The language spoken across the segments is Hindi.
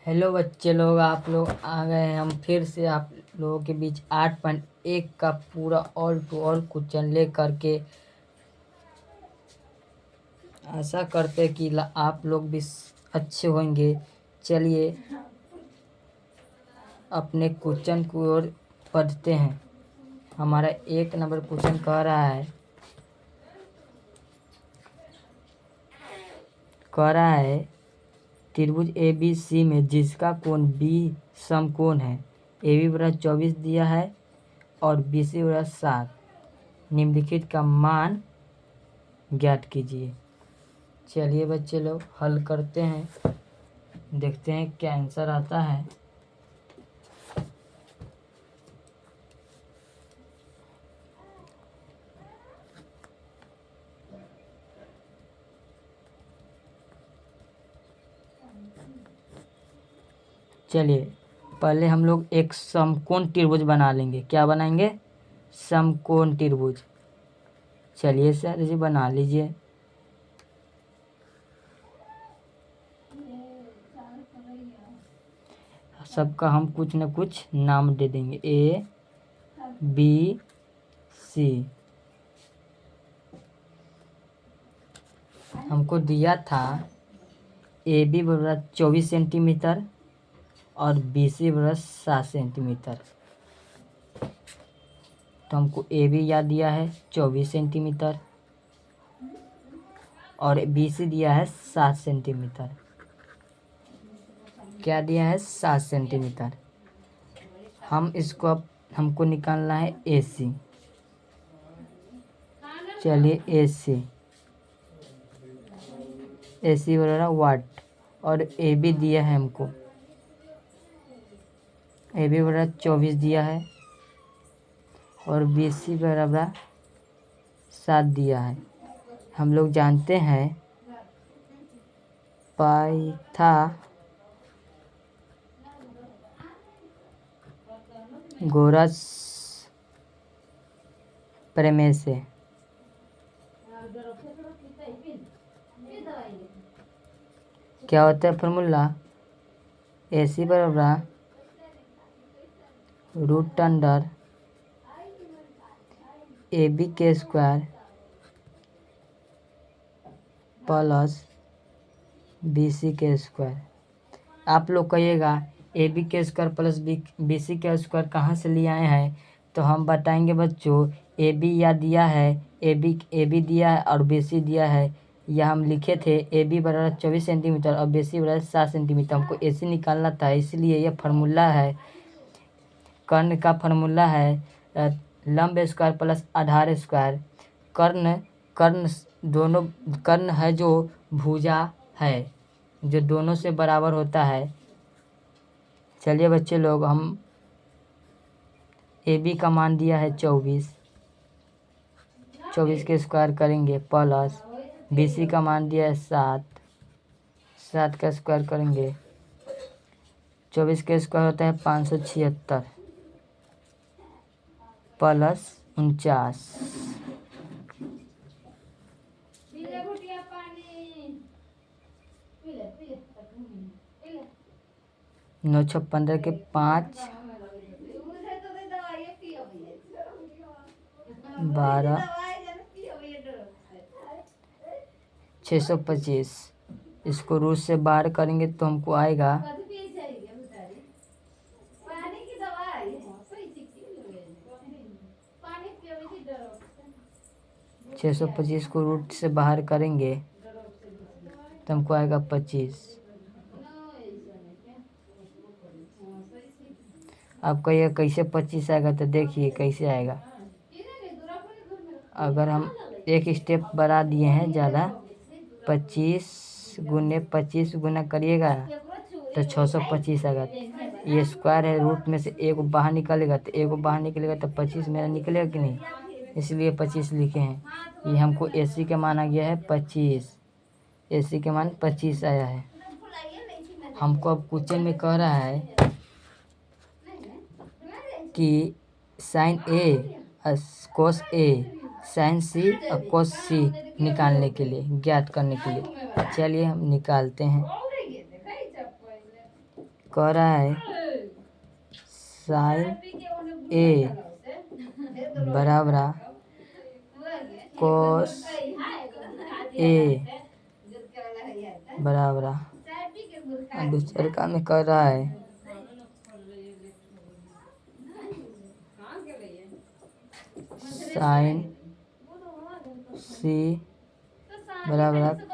हेलो बच्चे लोग, आप लोग आ गए हैं। हम फिर से आप लोगों के बीच 8.1 का पूरा ऑल टू ऑल क्वेश्चन ले करके आशा करते कि आप लोग भी अच्छे होंगे। चलिए अपने क्वेश्चन की ओर पढ़ते हैं। हमारा 1 नंबर क्वेश्चन कह रहा है त्रिभुज ए बी सी में जिसका कोण बी समकोण है, ए बी बराबर 24 दिया है और बी सी बराबर 7। निम्नलिखित का मान ज्ञात कीजिए। चलिए बच्चे लोग हल करते हैं, देखते हैं क्या आंसर आता है। चलिए पहले हम लोग एक समकोण त्रिभुज बना लेंगे। क्या बनाएंगे? समकोण त्रिभुज। चलिए सर जी बना लीजिए। सबका हम कुछ न कुछ नाम दे देंगे। ए बी सी हमको दिया था ए बी बराबर 24 सेंटीमीटर और बी सी बराबर 7 सेंटीमीटर। तो हमको ए बी याद दिया है 24 सेंटीमीटर और बी सी दिया है 7 सेंटीमीटर। क्या दिया है? 7 सेंटीमीटर। हम इसको अब हमको निकालना है ए सी। चलिए ए सी बराबर वाट और ए बी दिया है हमको, ए बी बराबर 24 दिया है और बी सी बराबर 7 दिया है। हम लोग जानते हैं पाइथागोरस प्रमेय से क्या होता है फॉर्मूला? ए सी बराबर रूट अंडर ए बी के स्क्वायर प्लस बी सी के स्क्वायर। आप लोग कहिएगा ए बी के स्क्वायर प्लस बी सी के स्क्वायर कहाँ से ले आए हैं? तो हम बताएंगे बच्चों, ए बी या दिया है, ए बी दिया है और बी सी दिया है। यह हम लिखे थे ए बी बराबर 24 सेंटीमीटर और बी सी बराबर 7 सेंटीमीटर। हमको ए सी निकालना था, इसलिए यह फार्मूला है। कर्ण का फार्मूला है लंब स्क्वायर प्लस आधार स्क्वायर। कर्ण कर्ण दोनों कर्ण है जो भुजा है, जो दोनों से बराबर होता है। चलिए बच्चे लोग, हम ए बी का मान दिया है 24 के स्क्वायर करेंगे प्लस बी सी का मान दिया है 7 का स्क्वायर करेंगे। 24 का स्क्वायर होता है 576 प्लस 49। 9 6 15 के 5 12 625। इसको रूट से बाहर करेंगे तो हमको आएगा 625 को रूट से बाहर करेंगे तो हमको आएगा 25। आप कहिए कैसे 25 आएगा? तो देखिए कैसे आएगा। अगर हम एक स्टेप बढ़ा दिए हैं ज़्यादा, 25 गुने 25 गुना करिएगा तो 625 आएगा। ये स्क्वायर है, रूट में से एक बाहर निकलेगा तो एक बाहर निकलेगा तो 25 मेरा निकलेगा कि नहीं, इसलिए 25 लिखे हैं। ये हमको ए सी का मान आ गया है 25। ए सी का मान 25 आया है। हमको अब क्वेश्चन में कह रहा है कि साइन ए कोस ए साइन सी और कोस सी निकालने के लिए, ज्ञात करने के लिए। चलिए हम निकालते हैं। कह रहा है साइन ए बराबर कोस ए बराबर, और दूसरे का में कह रहा है साइन सी बराबर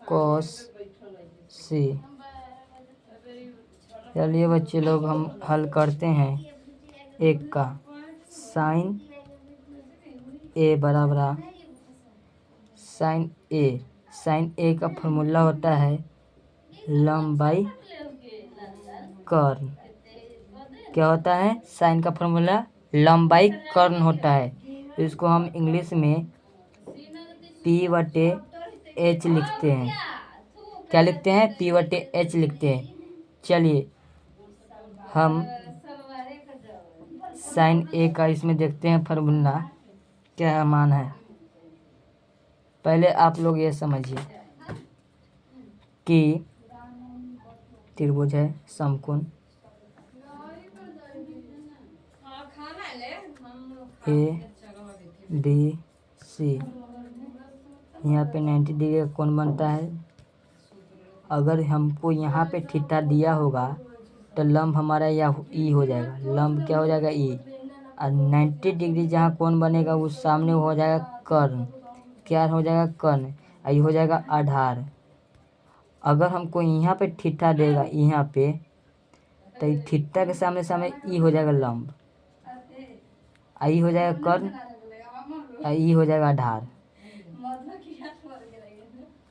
कोस सी। चलिए बच्चे लोग हम हल करते हैं। एक का साइन ए बराबर साइन ए का फॉर्मूला होता है लंबाई कर्ण। क्या होता है? साइन का फॉर्मूला लंबाई कर्ण होता है। इसको हम इंग्लिश में P/H लिखते हैं। क्या लिखते हैं? P/H लिखते हैं। चलिए हम साइन ए का इसमें देखते हैं फॉर्मूला क्या मान है। पहले आप लोग ये समझिए कि त्रिभुज है समकोण ABC, यहाँ पे 90 डिग्री का कोण बनता है। अगर हमको यहाँ पे थीटा दिया होगा तो लंब हमारा या ई हो जाएगा। लंब क्या हो जाएगा? ई। और 90 डिग्री जहाँ कोण बनेगा उस सामने हो जाएगा कर्ण। क्या हो जाएगा? कर्ण। और ये हो जाएगा आधार। अगर हमको यहाँ पे थीटा देगा यहाँ पे तो थीटा के सामने सामने ई हो जाएगा लंब, आई हो जाएगा कर्ण, ई हो जाएगा आधार।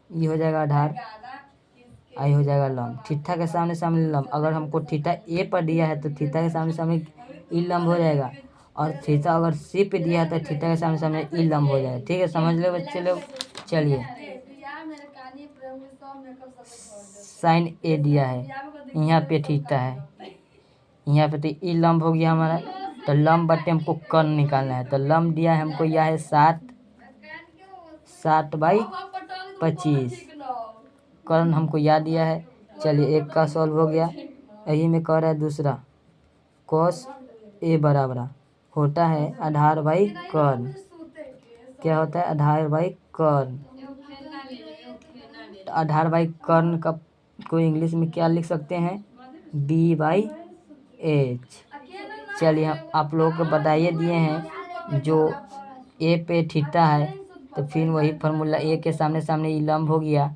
ई हो जाएगा आधार, आई हो जाएगा लंब। थीटा के सामने सामने लंब। अगर हमको थीटा ए पर दिया है तो थीटा के सामने सामने ई लंब हो जाएगा, और थीटा अगर सी पे दिया है तो थीटा के सामने सामने ई लंब हो जाएगा। ठीक है, समझ लो बच्चे लोग। चलिए साइन ए दिया है, यहाँ पे थीटा है, यहाँ पे तो ई लंब हो गया हमारा। तो लंब बटे हमको कर्ण निकालना है। तो लंब दिया है हमको यह है 7/25। कर्ण हमको याद दिया है। चलिए एक का सॉल्व हो गया। यही में कह रहा है दूसरा कोस ए बराबर होता है आधार बाई कर्ण। क्या होता है? आधार बाई कर्ण। तो आधार बाई कर्ण का को इंग्लिश में क्या लिख सकते हैं? B/H। चलिए हम आप लोगों को बताइए दिए हैं जो ए पे थीटा है तो फिर वही फार्मूला ए के सामने सामने ई लंब हो गया।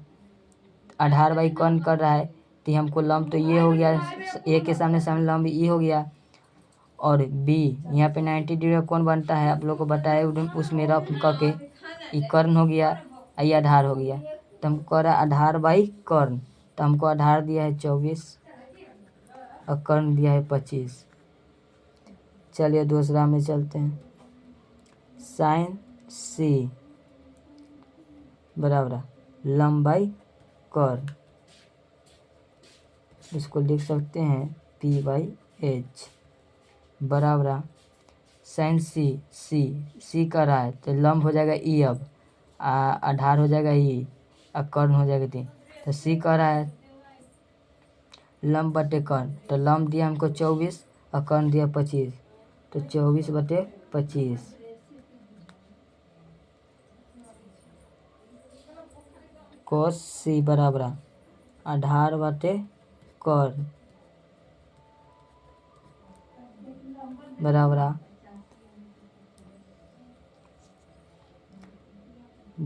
आधार बाई कर्ण कर रहा है तो हमको लंब तो ये हो गया, ए के सामने सामने लंब ई हो गया। और बी यहाँ पे 90 डिग्री का कोण बनता है, आप लोग को बताया उसमें रफ करके ई कर्ण हो गया, ये आधार हो गया। तो हमको कह रहा है आधार बाई कर्ण। तो हमको आधार दिया है 24 और कर्ण दिया है 25। चलिए दूसरा में चलते हैं। साइन सी बराबर लंबाई कर्ण, इसको लिख सकते हैं P/H बराबर साइन सी का रहा है तो लंब हो जाएगा ई। अब आधार हो जाएगा ई और कर्ण हो जाएगा 3। तो सी का रहा है लंब बटे कर्ण। तो लंब दिया हमको 24 और कर्ण दिया 25। तो 24/25 कोस सी बराबर आधार बटे कर्ण बराबर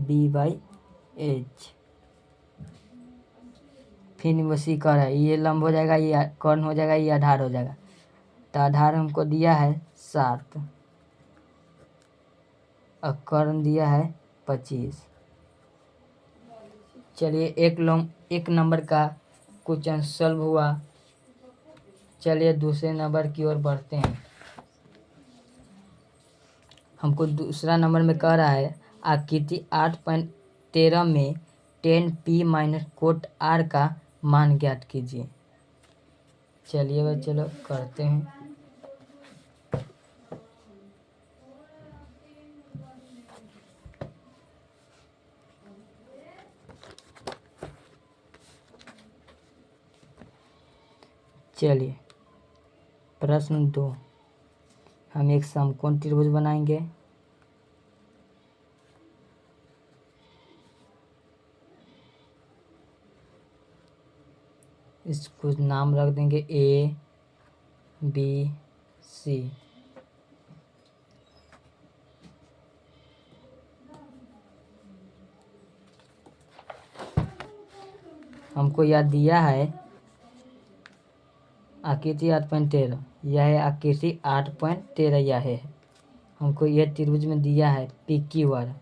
B/H। फिर वसी कर है, ये लंब हो जाएगा, ये कर्ण हो जाएगा, ये आधार हो जाएगा। तो आधार हमको दिया है 7 और कर्ण दिया है 25। चलिए एक नंबर का क्वेश्चन सॉल्व हुआ। चलिए दूसरे नंबर की ओर बढ़ते हैं। हमको दूसरा नंबर में कह रहा है आकृति 8.13 में 10p - कोट r का मान ज्ञात कीजिए। चलिए भाई चलो करते हैं। चलिए प्रश्न 2, हम एक समकोण त्रिभुज बनाएंगे। इसको नाम रख देंगे ए बी सी। हमको याद दिया है आकृति 8.13, यह है आकृति 8.13, यह है। हमको यह त्रिभुज में दिया है पी क्यू आर।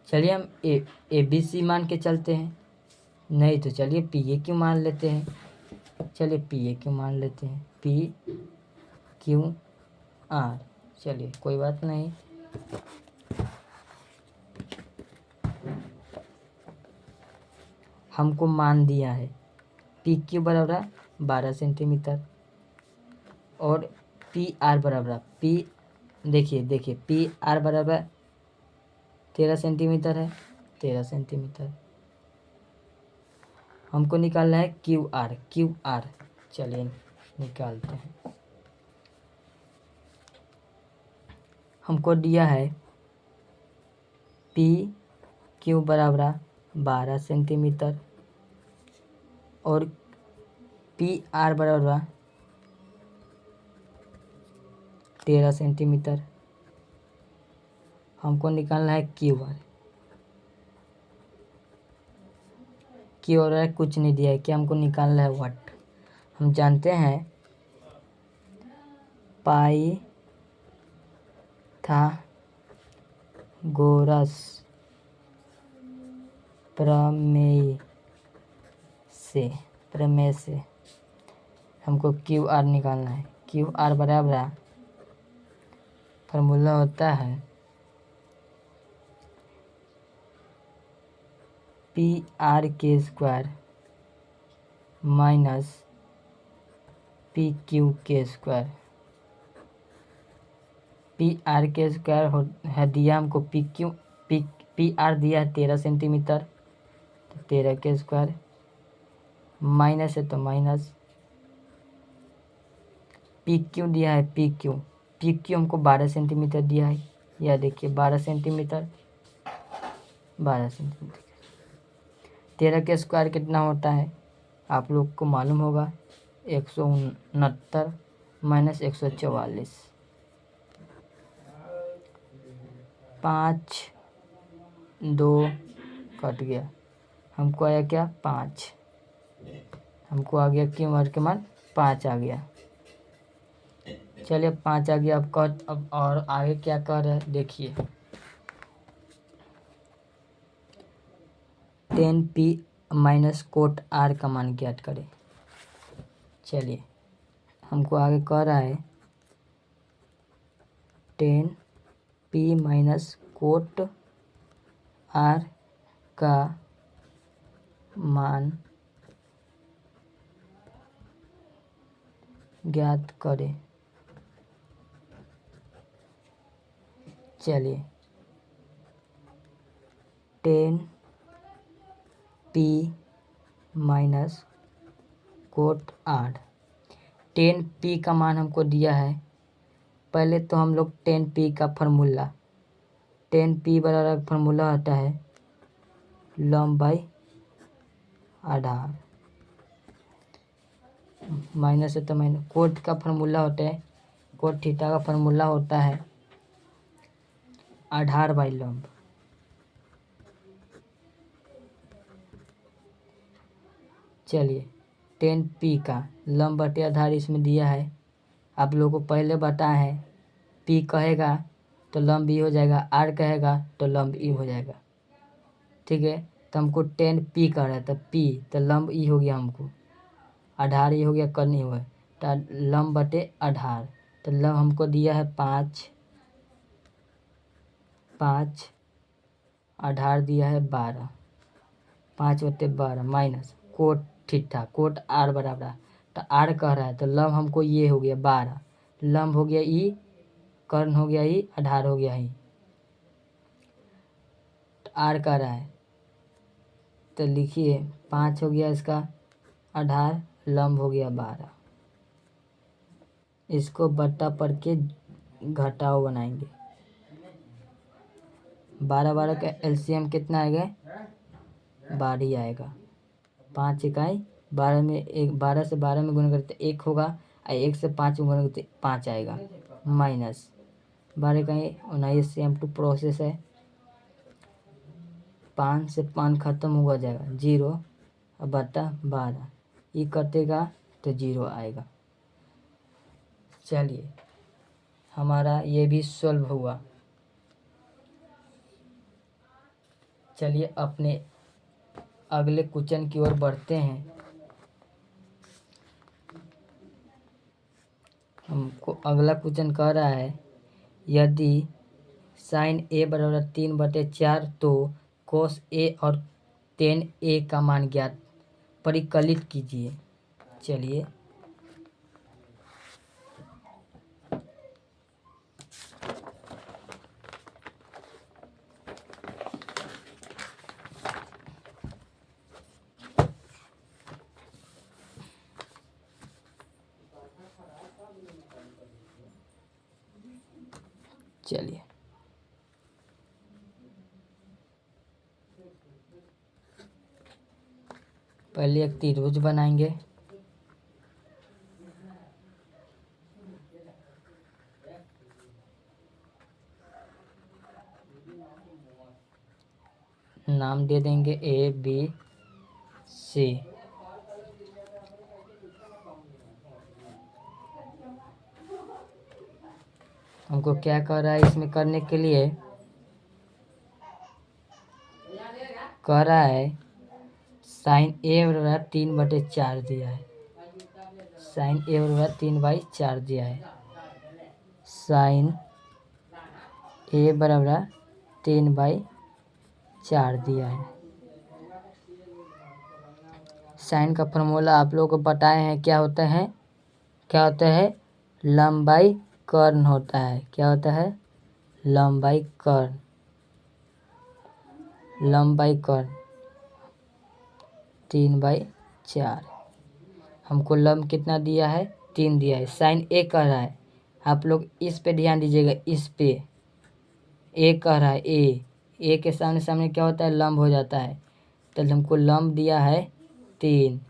चलिए हम ए बी सी मान के चलते हैं, नहीं तो चलिए पी ए क्यू मान लेते हैं। चलिए पी ए क्यू मान लेते हैं, पी क्यू आर। चलिए कोई बात नहीं। हमको मान दिया है पी क्यू बराबर 12 सेंटीमीटर और पी आर बराबर देखिए पी आर बराबर 13 सेंटीमीटर है, 13 सेंटीमीटर। हमको निकालना है क्यू आर। चलिए निकालते हैं। हमको दिया है पी क्यू बराबर 12 सेंटीमीटर और पी आर बराबर 13 सेंटीमीटर। हमको निकालना है क्यू आर कुछ नहीं दिया है, क्या हमको निकालना है वाट। हम जानते हैं पाइथागोरस प्रमेय से हमको क्यू आर निकालना है। क्यू आर बराबर फार्मूला होता है पी आर के स्क्वायर माइनस पी क्यू के स्क्वायर। पी आर के स्क्वायर है दिया हमको पी आर दिया है 13 सेंटीमीटर, तो 13 के स्क्वायर माइनस है तो माइनस पी क्यू दिया है पी क्यू हमको 12 सेंटीमीटर दिया है। यह देखिए 12 सेंटीमीटर 13 के स्क्वायर कितना होता है आप लोग को मालूम होगा, 169 माइनस 144, 5 2 कट गया। हमको आया क्या 5, हमको आ गया क्यू आर के मान 5 आ गया। चलिए 5 आ गया। अब और आगे क्या कर रहे हैं देखिए। 10p माइनस कोट आर का मान ज्ञात करें। चलिए हमको आगे कह रहा है 10p माइनस कोट आर का मान ज्ञात करें। चलिए 10p minus cot are, 10p का मान हमको दिया है। पहले तो हम लोग 10p का फार्मूला, 10p बराबर फार्मूला होता है लंब बाई आधार, माइनस है तो माइनस। कोट का फार्मूला होता है, कोट थीटा का फार्मूला होता है आधार बाई लंब। चलिए 10p का लंब बटे आधार इसमें दिया है। आप लोगों को पहले बताया है p कहेगा तो लंब ई हो जाएगा, r कहेगा तो लंब ई हो जाएगा। ठीक है, तो हमको 10p कह रहा है तो p तो लंब ई हो गया, हमको आधार ई हो गया, कर नहीं हुआ तो लंब बटे आधार। तो लंब हमको दिया है 5, आधार दिया है 12, 5 बटे 12 minus cot theta, cot R बराबर, तो आर कह रहा है तो लंब हमको ये हो गया 12, लंब हो गया ई, कर्ण हो गया ई, आधार हो गया ई, तो आर कह रहा है तो लिखिए 5 हो गया इसका आधार, लंब हो गया 12। इसको बट्टा पढ़ के घटाओ बनाएंगे। 12 का एलसीएम कितना आएगा? 12 ही आएगा। 5 इकाई 12 में, एक 12 से 12 में गुणा करते 1 होगा, और 1 से 5 में गुणा करते 5 आएगा, माइनस 12 इकाई 19 CM2 प्रोसेस है। 5 से 5 खत्म हुआ जाएगा, 0 बटा 12, ये कटेगा तो 0 आएगा। चलिए हमारा ये भी सॉल्व हुआ। चलिए अपने अगले क्वेश्चन की ओर बढ़ते हैं। हमको अगला क्वेश्चन कह रहा है, यदि साइन ए बराबर 3/4 तो कोस ए और टेन ए का मान ज्ञात, परिकलित कीजिए। चलिए चलिए पहले एक त्रिभुज बनाएंगे। नाम दे देंगे ए बी सी। हमको क्या कह रहा है इसमें करने के लिए? कह रहा है साइन ए बराबर 3/4 दिया है। साइन ए बराबर 3/4 दिया है। साइन ए बराबर 3/4 दिया है। साइन का फॉर्मूला आप लोगों को बताए हैं, क्या होता है? क्या होता है? लंबाई कर्ण होता है। क्या होता है? लंबाई कर्ण। लंबाई कर्ण 3/4। हमको लंब कितना दिया है? 3 दिया है। साइन ए कह रहा है, आप लोग इस पे ध्यान दीजिएगा, इस पे ए कह रहा है। ए के सामने सामने क्या होता है? लंब हो जाता है। तो हमको लंब दिया है 3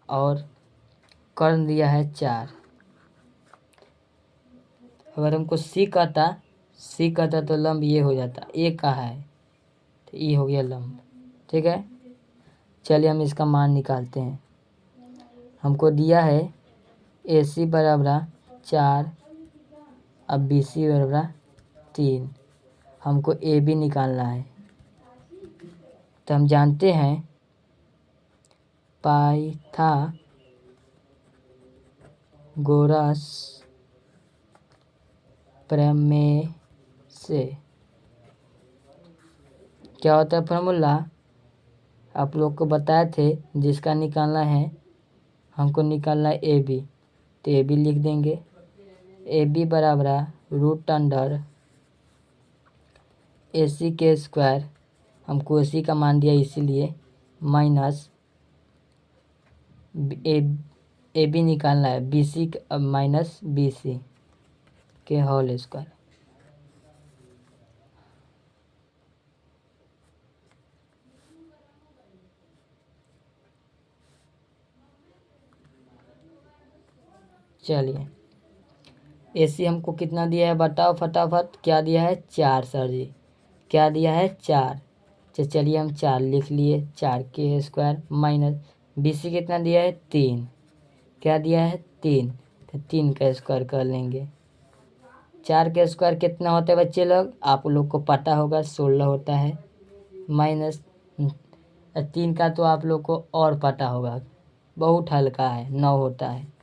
और कर्ण दिया है 4। अगर हमको सी कहता तो लंब ये हो जाता। ए कहा है तो ये हो गया लंब। ठीक है, चलिए हम इसका मान निकालते हैं। हमको दिया है ए सी बराबर 4, अब बी सी बराबर 3। हमको ए बी निकालना है। तो हम जानते हैं पाइथागोरस प्रमेय से क्या होता है फॉर्मूला, आप लोग को बताए थे, जिसका निकालना है, हमको निकालना है ए बी। तो ए बी लिख देंगे। ए बी बराबर √अंडर ए सी के स्क्वायर, हमको ए सी का मान दिया इसीलिए, माइनस ए बी निकालना है, B C minus B C के होल स्क्वायर। चलिए ए सी हमको कितना दिया है बताओ फटाफट। क्या दिया है? 4 सर जी। क्या दिया है? 4। तो चलिए हम 4 लिख लिए, 4 के स्क्वायर माइनस बी सी कितना दिया है? 3। क्या दिया है? 3। तो 3 का स्क्वायर कर लेंगे। 4 के स्क्वायर कितना होता है बच्चे लोग? आप लोग को पता होगा 16 होता है, माइनस 3 का तो आप लोग को और पता होगा, बहुत हल्का है, 9 होता है।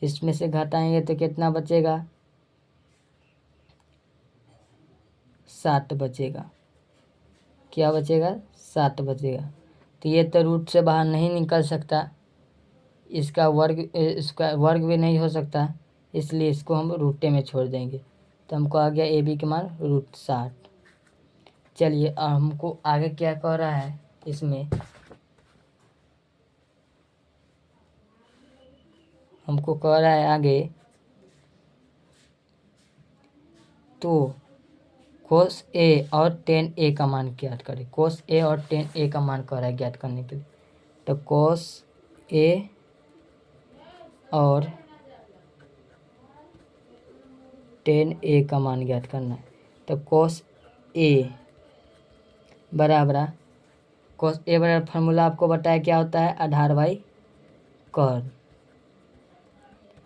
इसमें से घटाएंगे तो कितना बचेगा? 7 बचेगा। क्या बचेगा? 7 बचेगा। तो ये तो रूट से बाहर नहीं निकल सकता, इसका वर्ग भी नहीं हो सकता, इसलिए इसको हम रूटे में छोड़ देंगे। तो हमको आ गया ए बी के मान √60। चलिए अब हमको आगे क्या कह रहा है इसमें, हमको कह रहा है आगे, तो कोस ए और टेन ए का मान ज्ञात करें। कोस ए और टेन ए का मान कह रहा है ज्ञात करने के लिए। तो कोस ए और टेन ए का मान ज्ञात करना है। तो कोस ए बराबर फार्मूला आपको बताया क्या होता है, आधार बाई कर्ण।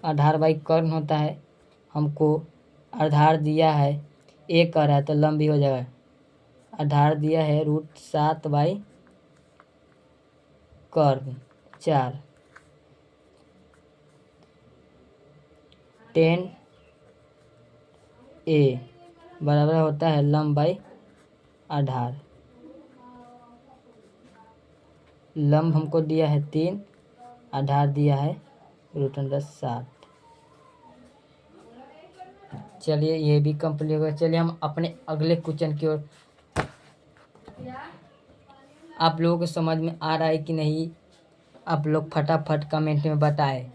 आधार बाई कर्ण होता है। हमको आधार दिया है, ए कह रहा है तो लंब भी हो जाएगा। आधार दिया है √7 बाई कर्ण 4। 10 ए बराबर होता है लंब बाई आधार। लंब हमको दिया है 3, आधार दिया है √7। चलिए ये भी कंप्लीट हो गया। चलिए हम अपने अगले क्वेश्चन की ओर। आप लोगों को समझ में आ रहा है कि नहीं, आप लोग फटाफट कमेंट में बताएं।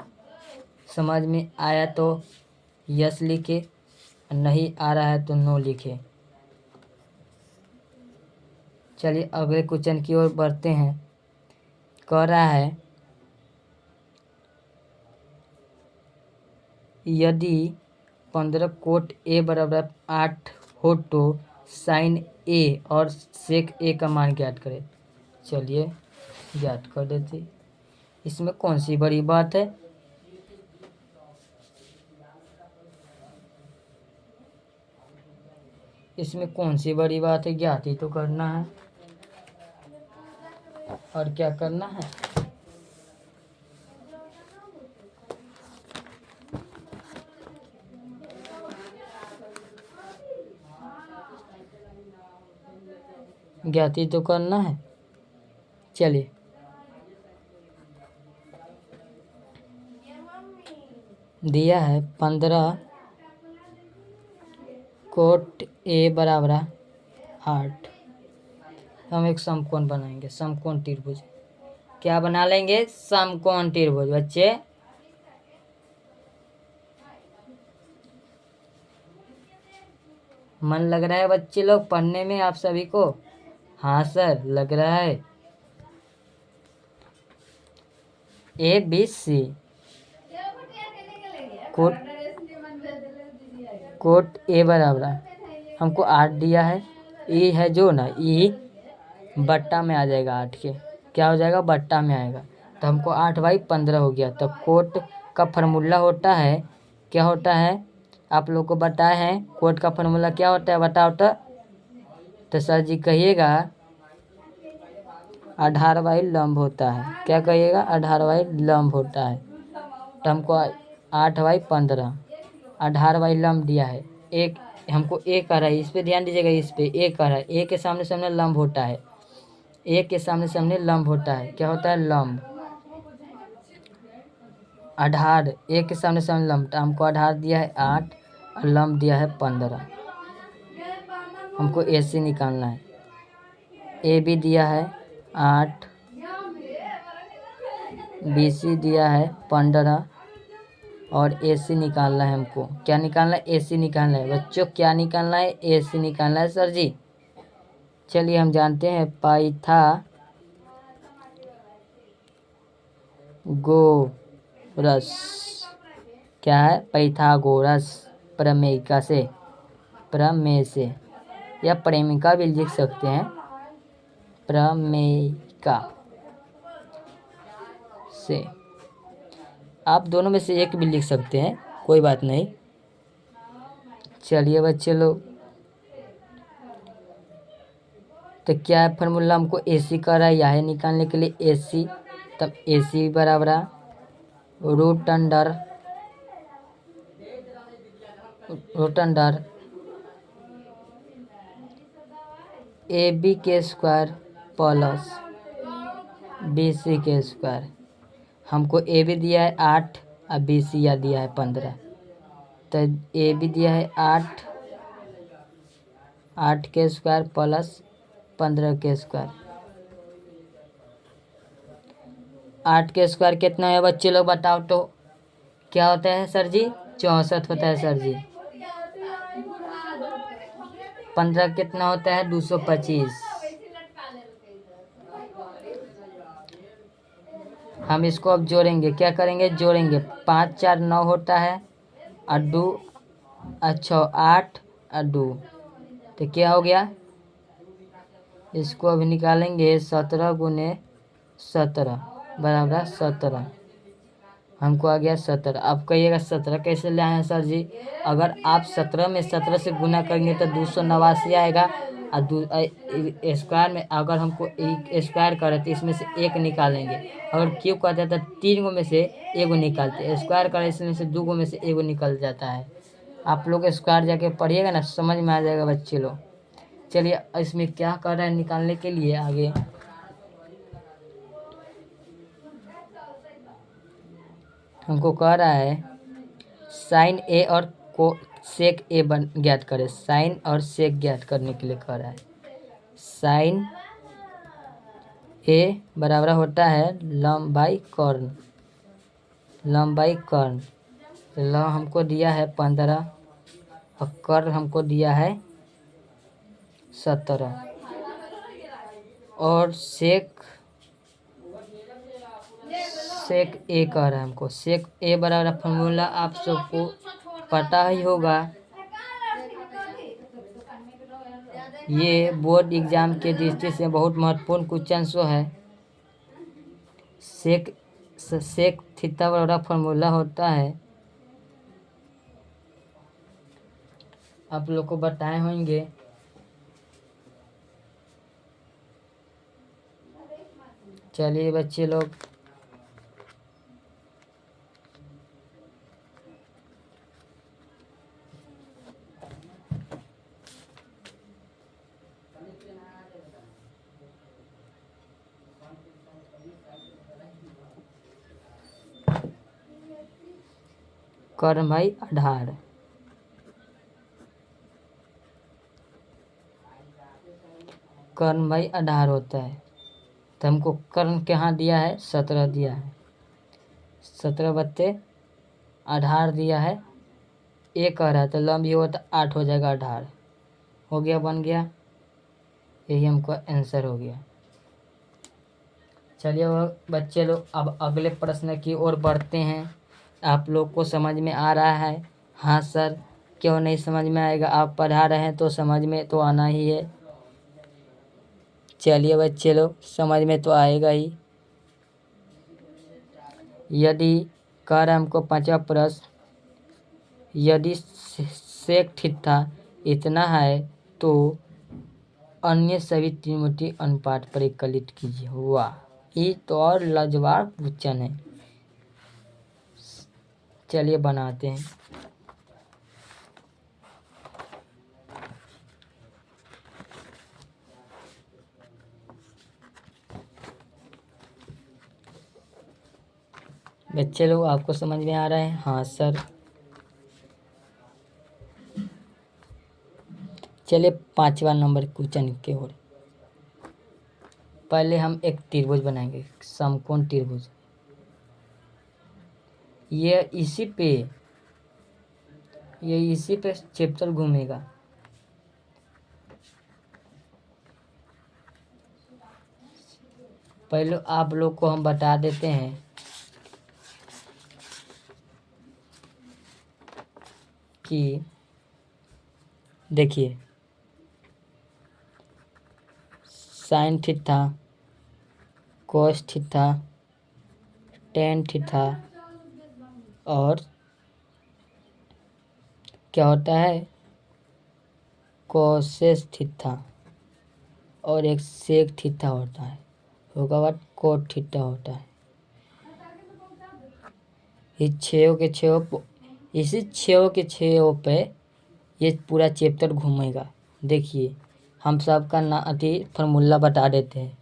समझ में आया तो यस लिखे, नहीं आ रहा है तो नो लिखे। चलिए अगले क्वेश्चन की ओर बढ़ते हैं। कह रहा है यदि 15 कोट ए बराबर 8 हो तो साइन ए और सेक ए का मान ज्ञात करें। चलिए ज्ञात कर देते। इसमें कौन सी बड़ी बात है, इसमें कौन सी बड़ी बात है, ज्ञात ही तो करना है। और क्या करना है, ज्ञात ही तो करना है। चलिए दिया है 15 कोट ए बराबर 8। हम एक समकोण बनाएंगे, समकोण त्रिभुज। क्या बना लेंगे, समकोण त्रिभुज। बच्चे मन लग रहा है बच्चे लोग पढ़ने में आप सभी को? हाँ सर लग रहा है। ए बी सी कोट ए बराबर हमको 8 दिया है। ई है जो ना, ई बट्टा में आ जाएगा 8 के। क्या हो जाएगा, बट्टा में आएगा। तो हमको 8/15 हो गया। तो कोट का फार्मूला होता है, क्या होता है, आप लोग को बताए हैं। कोट का फार्मूला क्या होता है बताओ तो सर जी कहिएगा, आधार बाई लंब होता है। क्या कहिएगा, आधार बाई लंब होता है। तो हमको 8/15 आधार बाई लंब दिया है। एक हमको ए कह रहा है, इस पे ध्यान दीजिएगा, इस पे ए कह रहा है। ए के सामने सामने लंब होता है, ए के सामने सामने लंब होता है। क्या होता है, लंब। आधार ए के सामने सामने लंब, तो हमको आधार दिया है 8 और लंब दिया है 15। हमको ए सी निकालना है। ए बी दिया है 8, बी सी दिया है 15 और ए सी निकालना है हमको। क्या निकालना है, ए सी निकालना है। बच्चों क्या निकालना है, ए सी निकालना है सर जी। चलिए हम जानते हैं पाइथागोरस। क्या है, पाइथागोरस प्रमेयिका से, प्रमेय से, या प्रेमिका भी लिख सकते हैं, प्रमेयिका से। आप दोनों में से एक भी लिख सकते हैं, कोई बात नहीं। चलिए बच्चे लोग, तो क्या है फार्मूला, हमको ए सी का रहा है यह निकालने के लिए, ए सी। तब ए सी बराबर रूट अंडर ए बी के स्क्वायर प्लस बी सी के स्क्वायर। हमको ए बी दिया है 8 और बी सी या दिया है 15। तो ए बी दिया है 8 के स्क्वायर प्लस 15 के स्क्वायर। 8 के स्क्वायर कितना है बच्चे लोग बताओ तो, क्या होता है सर जी? 64 होता है सर जी। 15 कितना होता है? 225। हम इसको अब जोड़ेंगे, क्या करेंगे? जोड़ेंगे। 5 4 9 होता है, अड्डू 8 अड्डू, तो क्या हो गया? इसको अभी निकालेंगे। 17 गुने 17 बराबर 17। हमको आ गया 17। आप कहिएगा 17 कैसे ले आए हैं सर जी? अगर आप 17 में 17 से गुना करेंगे तो 289 आएगा। और स्क्वायर में अगर हमको स्क्वायर करे तो इसमें से एक निकालेंगे। अगर क्यूब करते हैं तो 3 गो में से एगो निकालते हैं, स्क्वायर करे इसमें से 2 गो में से एगो निकल जाता है। आप लोग स्क्वायर जाके पढ़िएगा ना, समझ में आ जाएगा बच्चे लोग। चलिए इसमें क्या कर रहे हैं निकालने के लिए आगे। हमको कह रहा है साइन ए और सेक ए ज्ञात करें। साइन और सेक ज्ञात करने के लिए कह रहा है। साइन ए बराबर होता है लंबाई कर्ण। लंबाई कर्ण हमको दिया है 15 और कर्ण हमको दिया है 17। और सेक ए कह रहा है हमको। सेक ए बराबर फॉर्मूला आप सबको पता ही होगा। ये बोर्ड एग्जाम के दृष्टि से बहुत महत्वपूर्ण क्वेश्चन है। सेक थीटा बराबर फॉर्मूला होता है, आप लोग को बताए होंगे। चलिए बच्चे लोग, कर्ण भाई आधार। कर्ण भाई आधार होता है, तो हमको कर्ण कहाँ दिया है? 17 दिया है। 17 बत्ते आधार दिया है। ए कह रहा है तो लंब ये होता 8 हो जाएगा। आधार हो गया, बन गया। यही हमको आंसर हो गया। चलिए बच्चे लोग अब अगले प्रश्न की ओर बढ़ते हैं। आप लोग को समझ में आ रहा है? हाँ सर, क्यों नहीं समझ में आएगा? आप पढ़ा रहे हैं तो समझ में तो आना ही है। चलिए बच्चे लोग, समझ में तो आएगा ही। यदि कह रहा है हमको 5वां प्रश्न, यदि सेक थीटा इतना है तो अन्य सभी त्रिमितीय अनुपात परिकलित कीजिए। वाह, ये तो और लाजवाब क्वेश्चन है। चलिए बनाते हैं। बच्चे लोग आपको समझ में आ रहा है? हाँ सर। चलिए 5वां नंबर क्वेश्चन की ओर। पहले हम एक त्रिभुज बनाएंगे, समकोण त्रिभुज। ये इसी पे चैप्टर घूमेगा। पहले आप लोग को हम बता देते हैं कि देखिए, sine theta, cos theta, tan theta और क्या होता है? कोसेस थीटा और एक सेक थीटा होता है। होगा बाद कोट थीटा होता है। इसी छेव के छेव पे ये पूरा चैप्टर घूमेगा। देखिए, हम सबका फार्मूला बता देते हैं।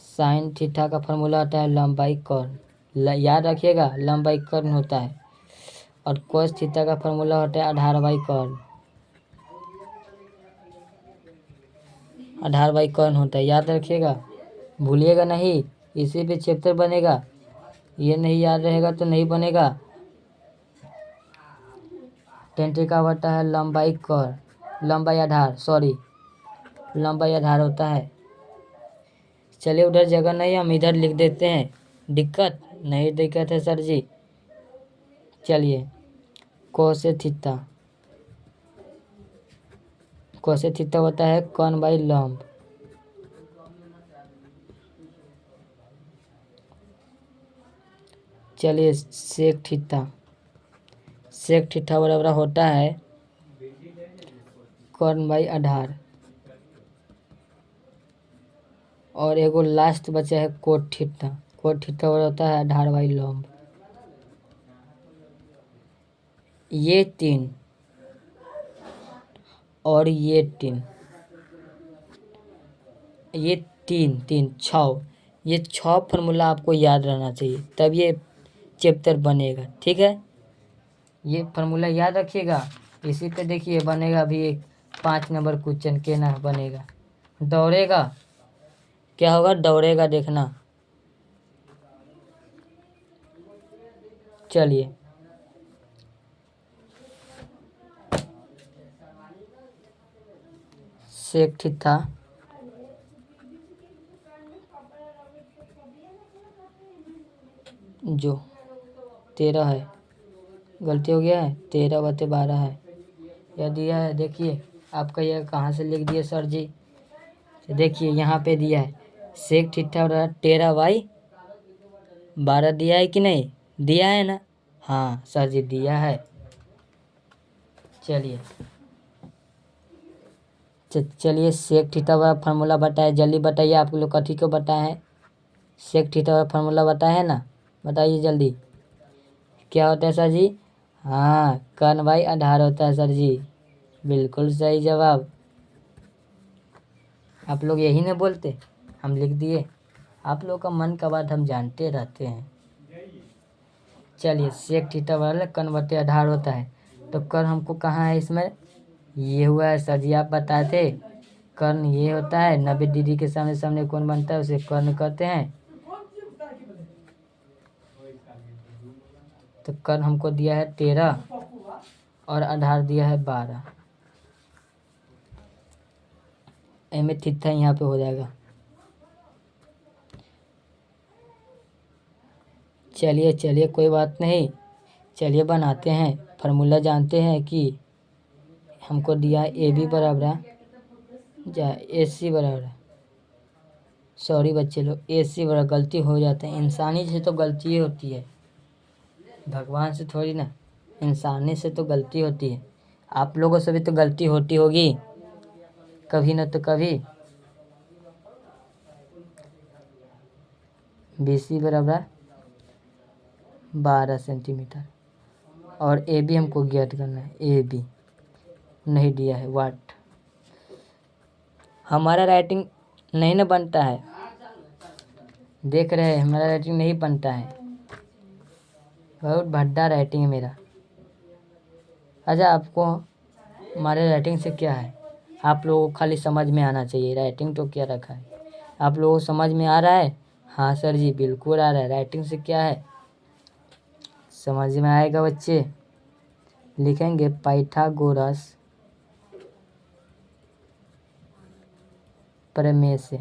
साइन थीटा का फार्मूला होता है लंबाई कर्ण, याद रखिएगा, लंबाई कर्ण होता है। और कोस थीटा का फार्मूला होता है आधार बाई कर्ण। आधार बाई कर्ण होता है, याद रखिएगा, भूलिएगा नहीं। इसी पे चैप्टर बनेगा। ये नहीं याद रहेगा तो नहीं बनेगा। टेंटे का होता है लंबाई कर्व, लंबाई आधार, सॉरी लंबाई आधार होता है। चलिए उधर जगह नहीं, हम इधर लिख देते हैं। दिक्कत नहीं, दिक्कत है सर जी। चलिए कोसे थीटा, कोसे थीटा होता है कॉन बाई लंब। चलिए सेक थीटा, सेक थीटा बराबर होता है कॉन बाई आधार। और एगो लास्ट बचा है कोट थीटा, कोट थीटा बराबर होता है आधार बाई लंब। ये 3 और ये 3, ये 3 6, ये 6 फार्मूला आपको याद रहना चाहिए, तब ये चैप्टर बनेगा। ठीक है, ये फार्मूला याद रखिएगा। इसी पे देखिए बनेगा अभी एक 5 नंबर क्वेश्चन के ना बनेगा। दौड़ेगा, क्या होगा, दौड़ेगा, देखना। चलिए सेक थीटा जो 13 है, गलती हो गया है, 13/12 है, यह दिया है। देखिए आपका यह कहाँ से लिख दिए सर जी, तो देखिए यहाँ पे दिया है सेक थीटा 13/12 दिया है कि नहीं, दिया है ना। हाँ सर जी दिया है। चलिए चलिए सेक थीटा वाला फार्मूला बताए, जल्दी बताइए। आप लोग कथी को बताए हैं, सेक थीटा वाला फार्मूला बताए हैं ना, बताइए जल्दी। क्या होता है सर जी, हाँ कन बाई आधार होता है सर जी, बिल्कुल सही जवाब। आप लोग यही नहीं बोलते, हम लिख दिए। आप लोग का मन का बात हम जानते रहते हैं। चलिए सेक थीटा वाला कन बटे आधार होता है, तो कन हमको कहाँ है इसमें, ये हुआ है सर जी, आप बताए थे। कर्ण ये होता है 90 डिग्री के सामने सामने कौन बनता है उसे कर्ण कहते हैं। तो कर्ण हमको दिया है 13 और आधार दिया है 12। में थीटा यहाँ पे हो जाएगा। चलिए चलिए कोई बात नहीं, चलिए बनाते हैं। फार्मूला जानते हैं कि हमको दिया है ए बी बराबर जा ए सी बराबर, सॉरी बच्चे लोग, ए सी बराबर, गलती हो जाते हैं, इंसानी से तो गलती ही होती है, भगवान से थोड़ी ना, इंसानी से तो गलती होती है। आप लोगों से भी तो गलती होती होगी कभी न तो कभी। BC बराबर 12 सेंटीमीटर और ए बी हमको ज्ञात करना है। ए बी नहीं दिया है, वाट। हमारा राइटिंग नहीं ना बनता है, देख रहे हैं हमारा राइटिंग नहीं बनता है, बहुत भद्दा राइटिंग है मेरा। अच्छा आपको हमारे राइटिंग से क्या है, आप लोगों को खाली समझ में आना चाहिए, राइटिंग तो क्या रखा है। आप लोगों को समझ में आ रहा है, हाँ सर जी बिल्कुल आ रहा है। राइटिंग से क्या है, समझ में आएगा बच्चे। लिखेंगे पाइथागोरस प्रमेय से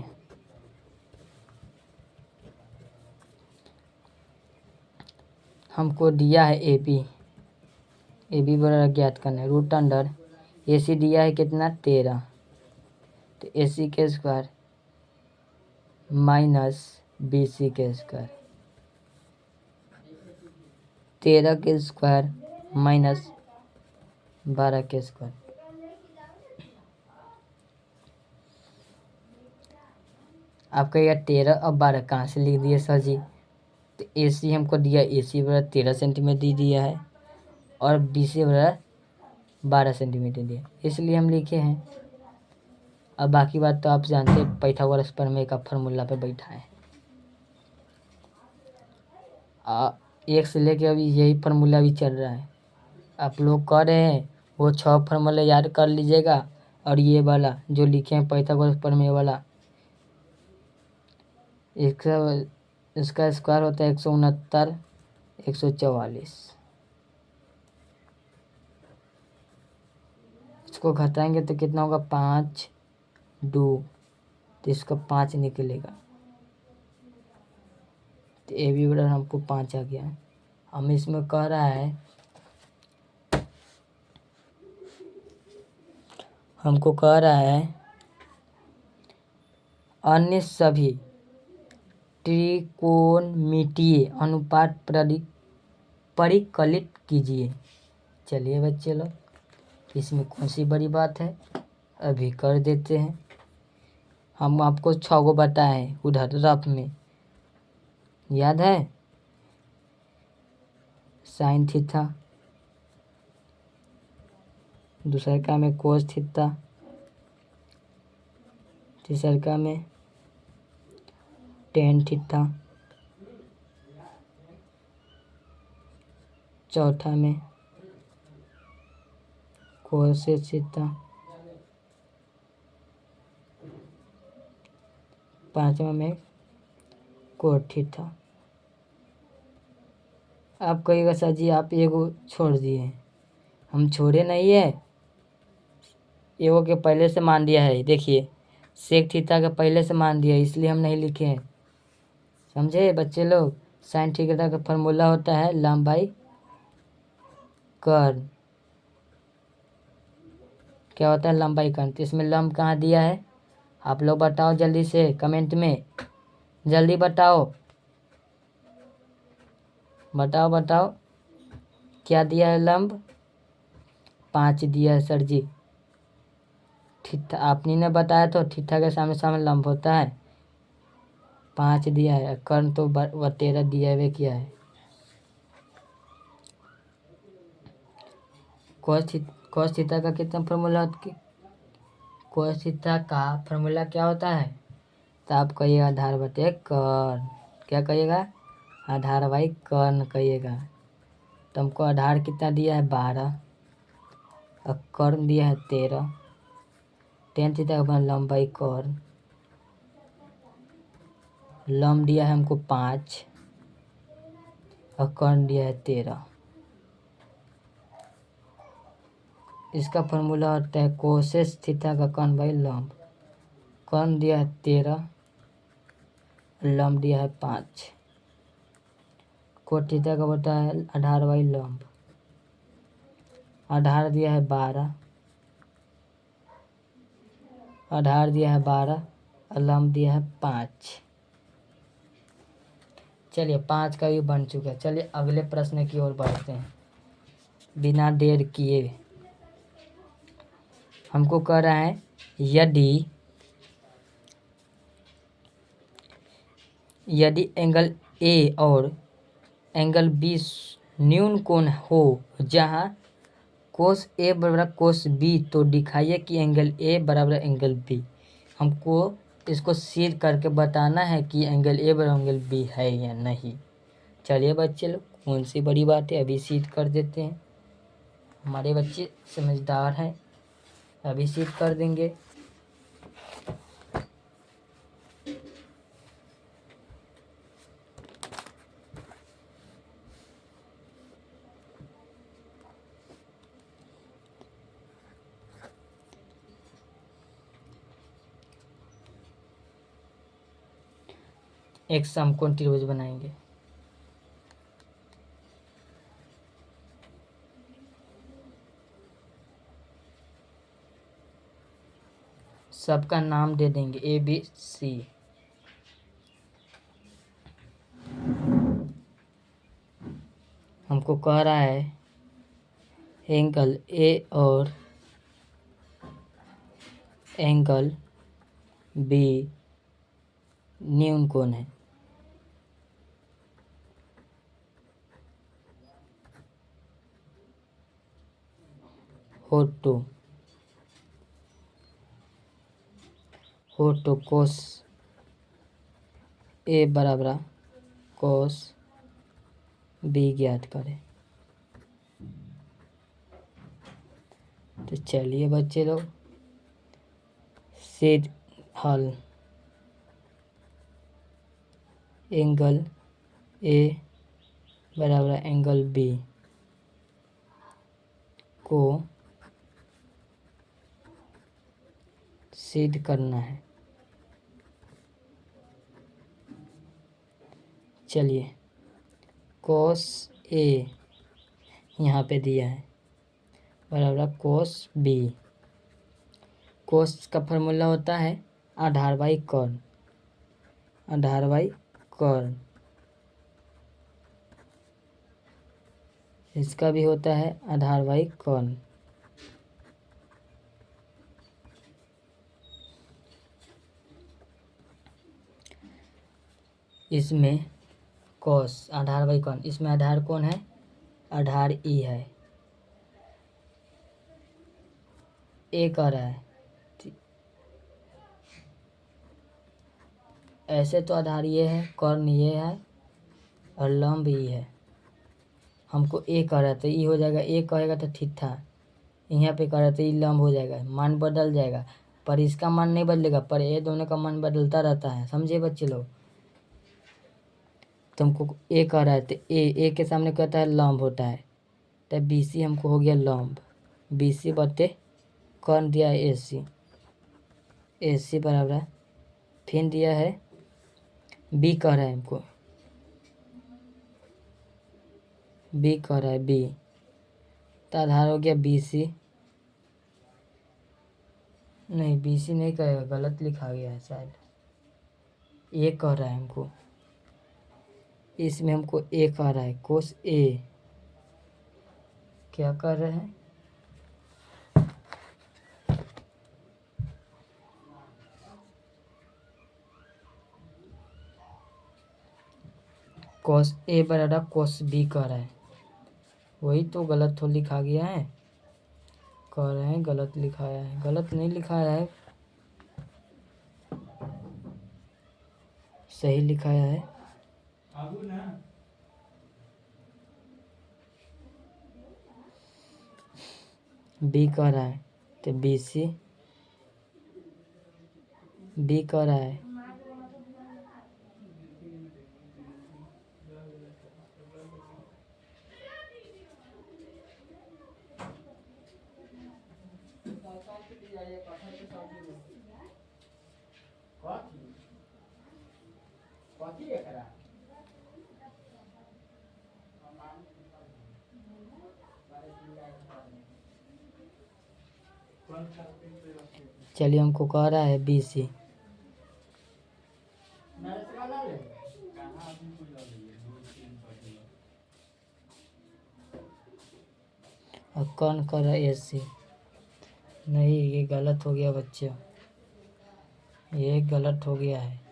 हमको दिया है ए बी बराबर ज्ञात करना है। रूट अंडर ए सी दिया है कितना 13, तो ए सी के स्क्वायर माइनस बी सी के स्क्वायर, 13 के स्क्वायर माइनस 12 के स्क्वायर। आपका यह 13 और 12 कहाँ से लिख दिए सर जी, तो ए सी हमको दिया, ए सी बराबर 13 सेंटीमीटर दे दिया है और बी सी बराबर 12 सेंटीमीटर दिया, इसलिए हम लिखे हैं। अब बाकी बात तो आप जानते हैं, पाइथागोरस प्रमेय का फार्मूला पे बैठा है। एक से लेके अभी यही फार्मूला भी चल रहा है। आप लोग कह रहे हैं वो 6 फार्मूला याद कर लीजिएगा, और ये वाला जो लिखे हैं पाइथागोरस प्रमेय वाला, इसका इसका स्क्वायर होता है 169, 144। इसको घटाएंगे तो कितना होगा, 5 2, तो इसका 5 निकलेगा। तो ए बी बराबर हमको 5 आ गया। हम इसमें कह रहा है, हमको कह रहा है अन्य सभी त्रिकोणमितीय अनुपात परिकलित कीजिए। चलिए बच्चे लोग, इसमें कौन सी बड़ी बात है, अभी कर देते हैं। हम आपको 6 गो बताए उधर रफ में, याद है। साइन थीटा, दूसरे का में कोस थीटा, तीसरे का में टेन थीटा, चौथा में कोसेक थीटा, पांचवा में कोट थीटा। आप कहिएगा सर जी आप एगो छोड़ दिए, हम छोड़े नहीं है, एगो के पहले से मान दिया है। देखिए सेक थीटा के पहले से मान दिया, इसलिए हम नहीं लिखे हैं, समझे बच्चे लोग। साइन थीटा का फॉर्मूला होता है लंबाई कर्न। क्या होता है, लंबाई कर्न। तो इसमें लंब कहाँ दिया है, आप लोग बताओ जल्दी से कमेंट में, जल्दी बताओ बताओ बताओ, क्या दिया है लंब, 5 दिया है सर जी। थीटा आपने ने बताया तो थीटा के सामने सामने लंब होता है, 5 दिया है। कर्ण तो 13 दिया है, वे क्या है। cos थीटा का कितना फॉर्मूला, cos थीटा का फॉर्मूला क्या होता है, तो आप कहिएगा आधार बटे कर्ण। क्या कहिएगा, आधार बाई कर्ण कहिएगा। तो हमको आधार कितना दिया है, 12, और कर्ण दिया है 13। टेन थीटा का लंबाई कर्ण, लंब दिया है हमको 5 और कर्ण दिया है 13। इसका फॉर्मूला होता है कोसेक थीटा का कर्ण बाई लंब। कर्ण दिया है 13, लंब दिया है 5। कोट थीटा का होता है आधार बाई लंब। आधार दिया है 12, आधार दिया है 12 और लंब दिया है 5। चलिए 5 का भी बन चुका है। चलिए अगले प्रश्न की ओर बढ़ते हैं बिना देर किए। हमको कह रहा है यदि एंगल ए और एंगल बी न्यून कोण हो जहाँ कोस ए बराबर कोस बी, तो दिखाइए कि एंगल ए बराबर एंगल बी। हमको इसको सिद्ध करके बताना है कि एंगल ए बराबर एंगल बी है या नहीं। चलिए बच्चे लोग, कौन सी बड़ी बात है, अभी सिद्ध कर देते हैं। हमारे बच्चे समझदार हैं, अभी सिद्ध कर देंगे। एक समकोण त्रिभुज बनाएंगे। सबका नाम दे देंगे ए बी सी। हमको कह रहा है एंगल ए और एंगल बी न्यून कोण है। हो तो कोस ए बराबर कोस बी ज्ञात करें। तो चलिए बच्चे लोग सिद्ध हल। एंगल ए बराबर एंगल बी को सिद्ध करना है। चलिए कोस ए यहाँ पे दिया है बराबर कोस बी। कोस का फॉर्मूला होता है आधार बाई कर्ण, आधार बाई कर्ण। इसका भी होता है आधार बाई कर्ण। इसमें कोस आधार बाई कर्ण, इसमें आधार कौन है? आधार ई है। ए कह रहा है ऐसे तो आधार ये है, कर्ण ये है और लंब ई है। हमको ए कह रहा था, ई हो जाएगा, ए कहेगा तो ठीक था। यहाँ पे कह रहा था ई लंब हो जाएगा, मान बदल जाएगा, पर इसका मान नहीं बदलेगा, पर ये दोनों का मान बदलता रहता है। समझे बच्चे लोग? तुमको ए कह रहा है तो ए के सामने कहता है लंब होता है, तो बी सी हमको हो गया लंब। बी सी बटे कौन दिया है? ए सी। ए सी बराबर है, फिर दिया है बी कह रहा है हमको, बी कह रहा है बी, तो आधार हो गया बी सी। नहीं बी सी नहीं कहेगा, गलत लिखा गया है शायद। ए कह रहा है हमको, इसमें हमको ए कह रहा है, कोस ए क्या कर रहे हैं? कोस ए बराबर कोस बी कह रहा है, वही तो गलत हो लिखा गया है। कह रहे हैं गलत लिखाया है, गलत नहीं लिखाया है, सही लिखाया है। बी कह रहा है तो बी सी, बी कह रहा है चलिए हमको कह रहा है बी सी। और कौन कर रहा है? ए सी। नहीं ये गलत हो गया बच्चों, ये गलत हो गया है।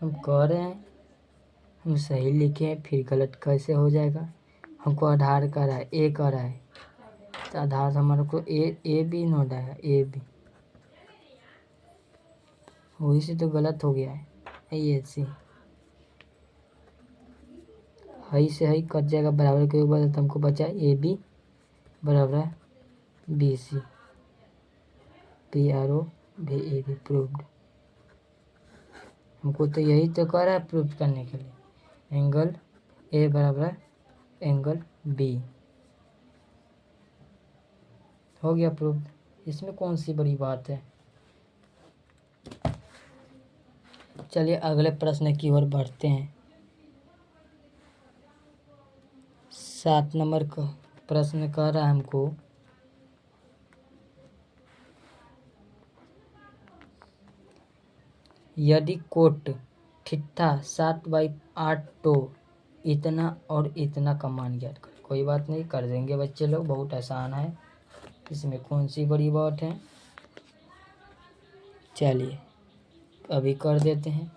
हम कह रहे हैं हम सही लिखे हैं, फिर गलत कैसे हो जाएगा? हमको आधार कह रहा है, ए कह रहा है, तो आधार हमारे को ए बी न होता है, ए बी, वही से तो गलत हो गया है। ए सी हई से हई कट जाएगा, बराबर के ऊपर तो हमको बचा ए बी बराबर है B C. P R O भी ए बी प्रूव्ड। हमको तो यही तो कह रहा है प्रूफ करने के लिए, एंगल ए बराबर एंगल बी। हो गया प्रूफ। इसमें कौन सी बड़ी बात है। चलिए अगले प्रश्न की ओर बढ़ते हैं। 7 नंबर का प्रश्न कह रहा है हमको यदि कोट थीटा 7/8 तो इतना और इतना का मान ज्ञात कर। कोई बात नहीं, कर देंगे बच्चे लोग, बहुत आसान है, इसमें कौन सी बड़ी बात है। चलिए अभी कर देते हैं।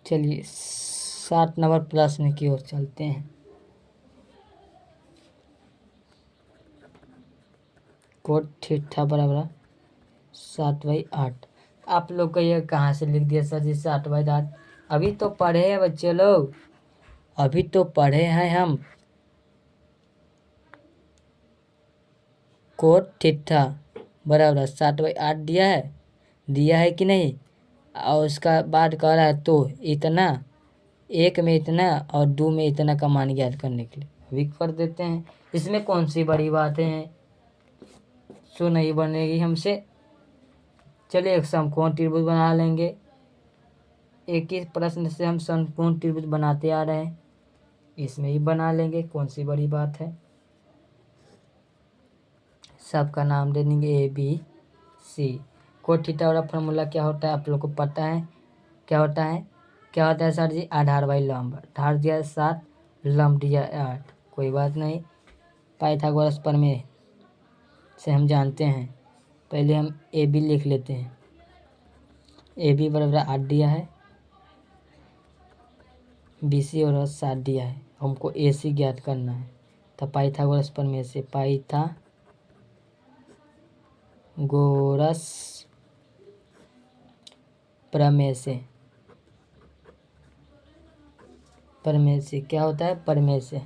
चलिए 7 नंबर प्रश्न की ओर चलते हैं। कोट थीटा बराबर 7/8। आप लोग का ये कहाँ से लिख दिया सर जी 7/8। अभी तो पढ़े हैं बच्चे लोग, अभी तो पढ़े हैं हम। कोट थीटा बराबर 7/8 दिया है कि नहीं। और उसका बाद कह रहा है तो इतना, एक में इतना और दो में इतना का मान ज्ञात करने के लिए अभी कर देते हैं। इसमें कौन सी बड़ी बातें हैं, सो नहीं बनेगी हमसे। चलिए एक समकोण त्रिभुज बना लेंगे। एक ही प्रश्न से हम समकोण त्रिभुज बनाते आ रहे हैं, इसमें ही बना लेंगे, कौन सी बड़ी बात है। सबका नाम दे देंगे A B C. Cot theta वाला फॉर्मूला क्या होता है आप लोग को पता है। क्या होता है सर जी, आधार बाई लंब। आधार दिया 7, लंब दिया 8। कोई बात नहीं, पाइथागोरस प्रमेय से हम जानते हैं। पहले हम ए बी लिख लेते हैं। ए बी बराबर 8 दिया है, बी सी और 7 दिया है। हमको ए सी ज्ञात करना है, तो पाइथागोरस प्रमेय से प्रमेय से क्या होता है, प्रमेय से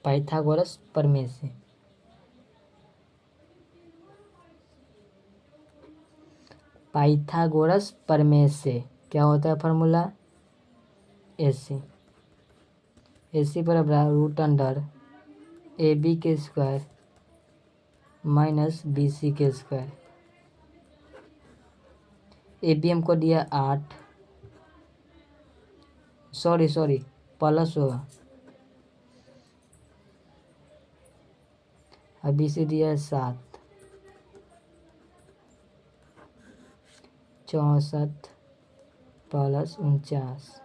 पाइथागोरस प्रमेय से पाइथागोरस प्रमेय से क्या होता है फॉर्मूला, ए सी बराबर रूट अंडर ए बी के स्क्वायर माइनस बी सी के स्क्वायर। ए बी हमको दिया 8, सॉरी प्लस होगा, अब बी सी दिया है 7, 64 प्लस 49,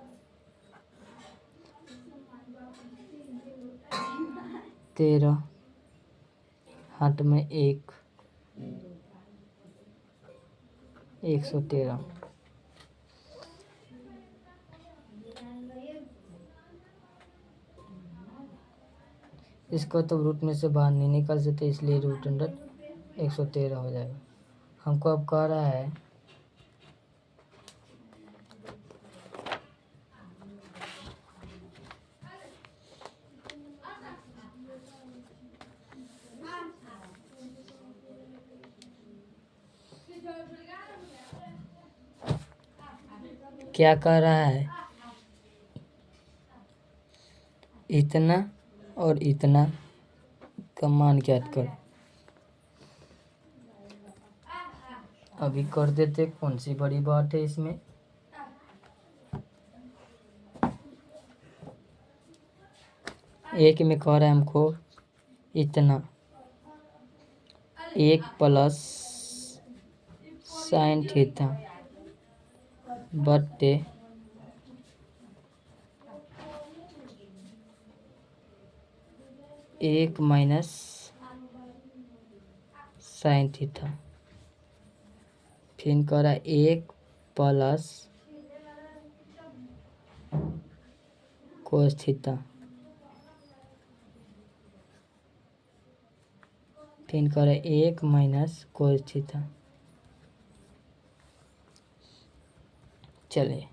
13, हाथ में 1, 113। इसको तो रूट में से बाहर नहीं निकल सकते, इसलिए रूट अंडर 113 हो जाएगा। हमको अब कह रहा है क्या कह रहा है, इतना और इतना का मान ज्ञात कर। अभी कर देते, कौन सी बड़ी बात है इसमें। एक में कह रहा है हमको इतना, 1 प्लस साइन थीटा बट्टे एक माइनस साइन थीटा, फिर करा एक प्लस कोस थीटा, फिर करा एक माइनस कोस थीटा। चलिए,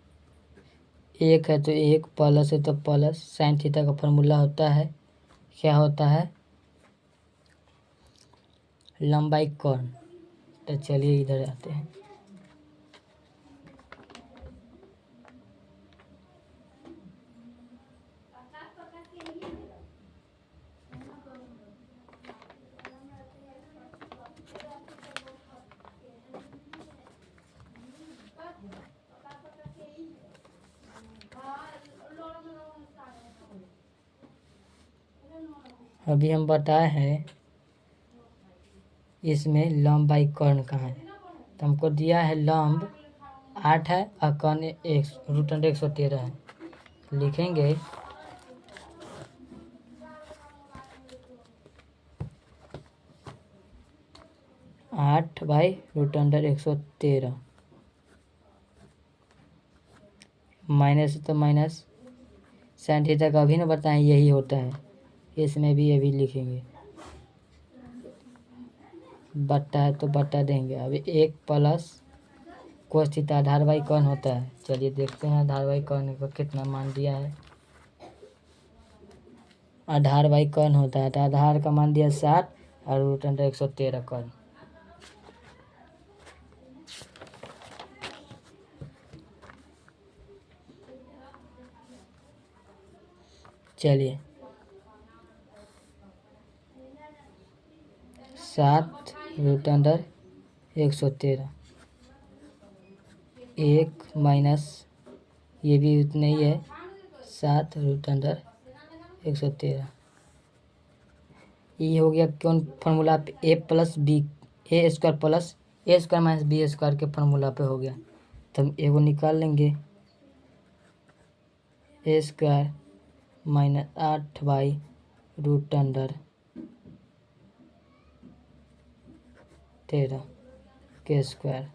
एक है तो एक, प्लस है तो प्लस। साइन थीटा का फॉर्मूला होता है, क्या होता है? लंबाई कोण। तो चलिए इधर आते हैं। अभी हम बताए हैं इसमें लंबाई कर्ण का है, तो हमको दिया है लंब 8 है और कर्ण √113 है। लिखेंगे 8/√113 माइनस तो माइनस। साइन थीटा का अभी ना बताएं यही होता है, इसमें भी अभी लिखेंगे। बट्टा है तो बट्टा देंगे। अभी एक प्लस कोस थीटा धारवाही कौन होता है। चलिए देखते हैं धारवाही कौन को कितना मान दिया है। आधारवाही कौन होता है तो आधार का मान दिया 7 और √113 कौन। चलिए 7 √113 एक माइनस ये भी उतना ही है 7 √113। ये हो गया कौन फार्मूला पे a plus B A square plus A square minus B square के फार्मूला पे हो गया। तो हम एगो निकाल लेंगे ए स्क्वायर माइनस 8/√13 के स्क्वायर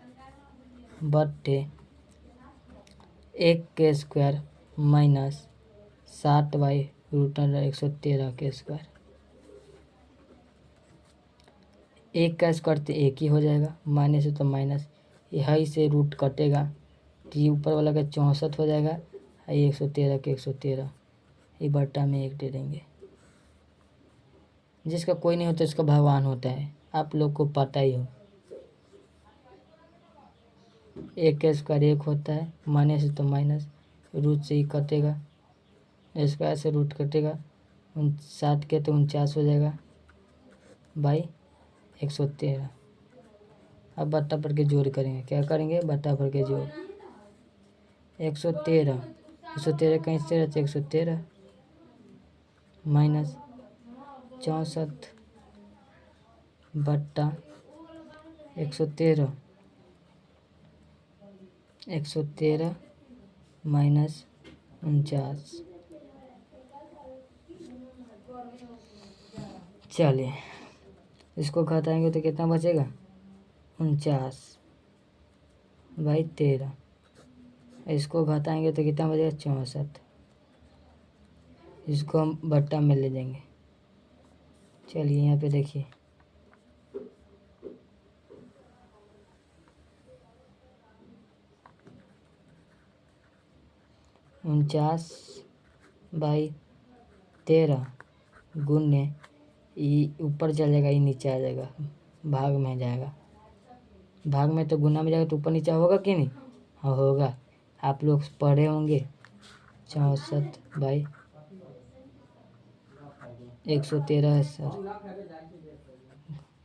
बट्टे एक के स्क्वायर माइनस 7/√113 के स्क्वायर। एक का स्क्वायर तो एक ही हो जाएगा, माइनस है तो माइनस, यही से रूट कटेगा तो ये ऊपर वाला का 64 हो जाएगा, 113 के 113 ये बट्टा में एक दे देंगे। जिसका कोई नहीं होता उसका भगवान होता है, आप लोग को पता ही हो। एक का स्क्वायर एक होता है, माइनस है तो माइनस, रूट से ही कटेगा, स्क्वायर से रूट कटेगा, 7 के तो 49 हो जाएगा बाई 113। अब बट्टा पर के जोड़ करेंगे, क्या करेंगे बट्टा पर के जोड़ 113 कहीं से रहते 113 माइनस 64 बट्टा 113 माइनस 49। चलिए इसको घटाएंगे तो कितना बचेगा 49/13। इसको घटाएंगे तो कितना बचेगा 64। इसको हम बट्टा में ले जाएंगे। चलिए यहाँ पे देखिए 49/13 गुने ये ऊपर चल जाएगा, ये नीचे आ जाएगा, भाग में जाएगा। भाग में तो गुना में जाएगा तो ऊपर नीचे होगा कि नहीं, हाँ होगा। आप लोग पढ़े होंगे 64/113 है सर,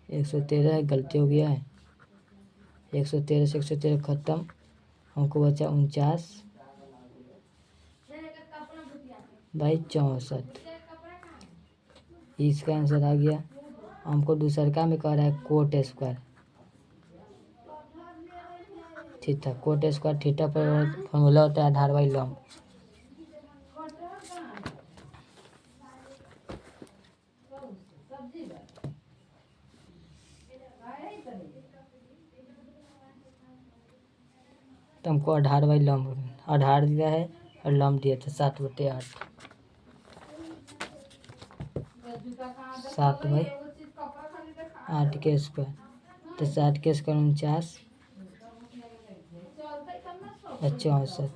113 है, गलती हो गया है। 113 से 113 खत्म, हमको बचा 49/64। इसका आंसर आ गया। हमको दूसरका में कह रहा है coat square. Theta. Coat square theta पर फॉर्मूला होता है आधार बाई लंब। तो हमको आधार बाई लंब, आधार दिया है और लंब दिया था 7/8। 7/8 के स्क्वायर, तो 7 के स्क्वायर 49 और 64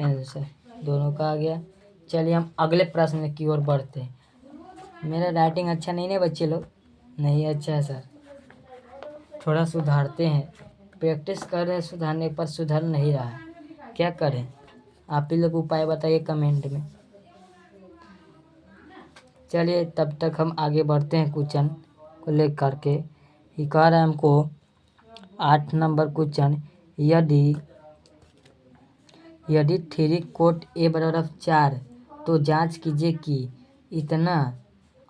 आंसर दोनों का आ गया। चलिए हम अगले प्रश्न की ओर बढ़ते हैं। मेरा राइटिंग अच्छा नहीं है बच्चे लोग? नहीं अच्छा है सर, थोड़ा सुधारते हैं, प्रैक्टिस कर रहे हैं सुधारने पर, सुधर नहीं रहा है, क्या करें? आप ही लोग उपाय बताइए कमेंट में। चलिए तब तक हम आगे बढ़ते हैं क्वेश्चन को लेकर के। ये कह रहा है हमको 8 नंबर क्वेश्चन, यदि 3 कोट ए बराबर 4 तो जांच कीजिए कि इतना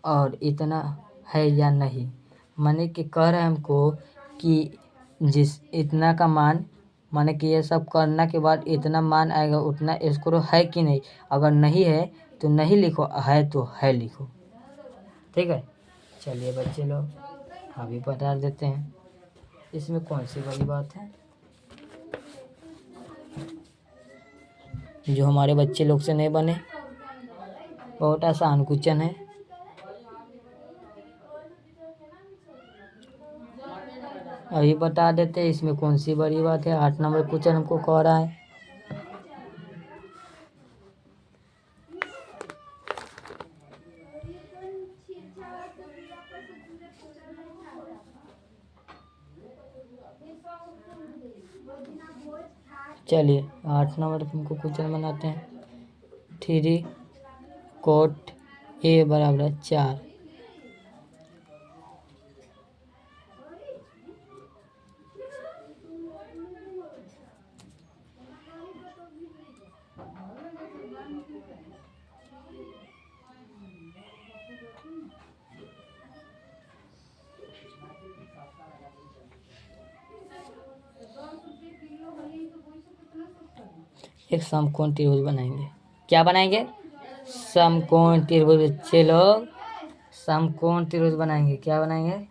और इतना है या नहीं। माने कि कह रहा है हमको कि जिस इतना का मान, माने कि ये सब करने के बाद इतना मान आएगा, उतना स्कोर है कि नहीं। अगर नहीं है तो नहीं लिखो, है तो है लिखो, ठीक है। चलिए बच्चे लोग अभी बता देते हैं इसमें कौन सी बड़ी बात है जो हमारे बच्चे लोग से नहीं बने। बहुत आसान क्वेश्चन है। अभी बता देते हैं इसमें कौन सी बड़ी बात है। 8 नंबर क्वेश्चन हमको कह रहा है चलिए 8 नंबर हमको क्वेश्चन बनाते हैं। 3 कोट ए बराबर 4, एक समकोण त्रिभुज बनाएंगे। क्या बनाएंगे? समकोण त्रिभुज। बच्चे लोग समकोण त्रिभुज बनाएंगे। क्या बनाएंगे?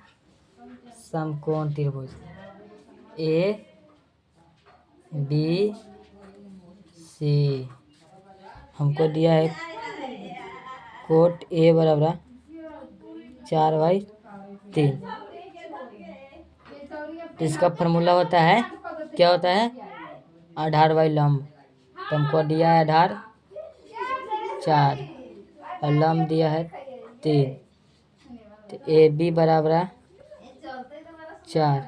समकोण त्रिभुज। ए बी सी हमको दिया है कोट ए बराबर 4/3। इसका फॉर्मूला होता है, क्या होता है? आधार बाई लंब। तो हमको दिया है आधार 4 और लंब दिया है 3, तो ए बी बराबर 4,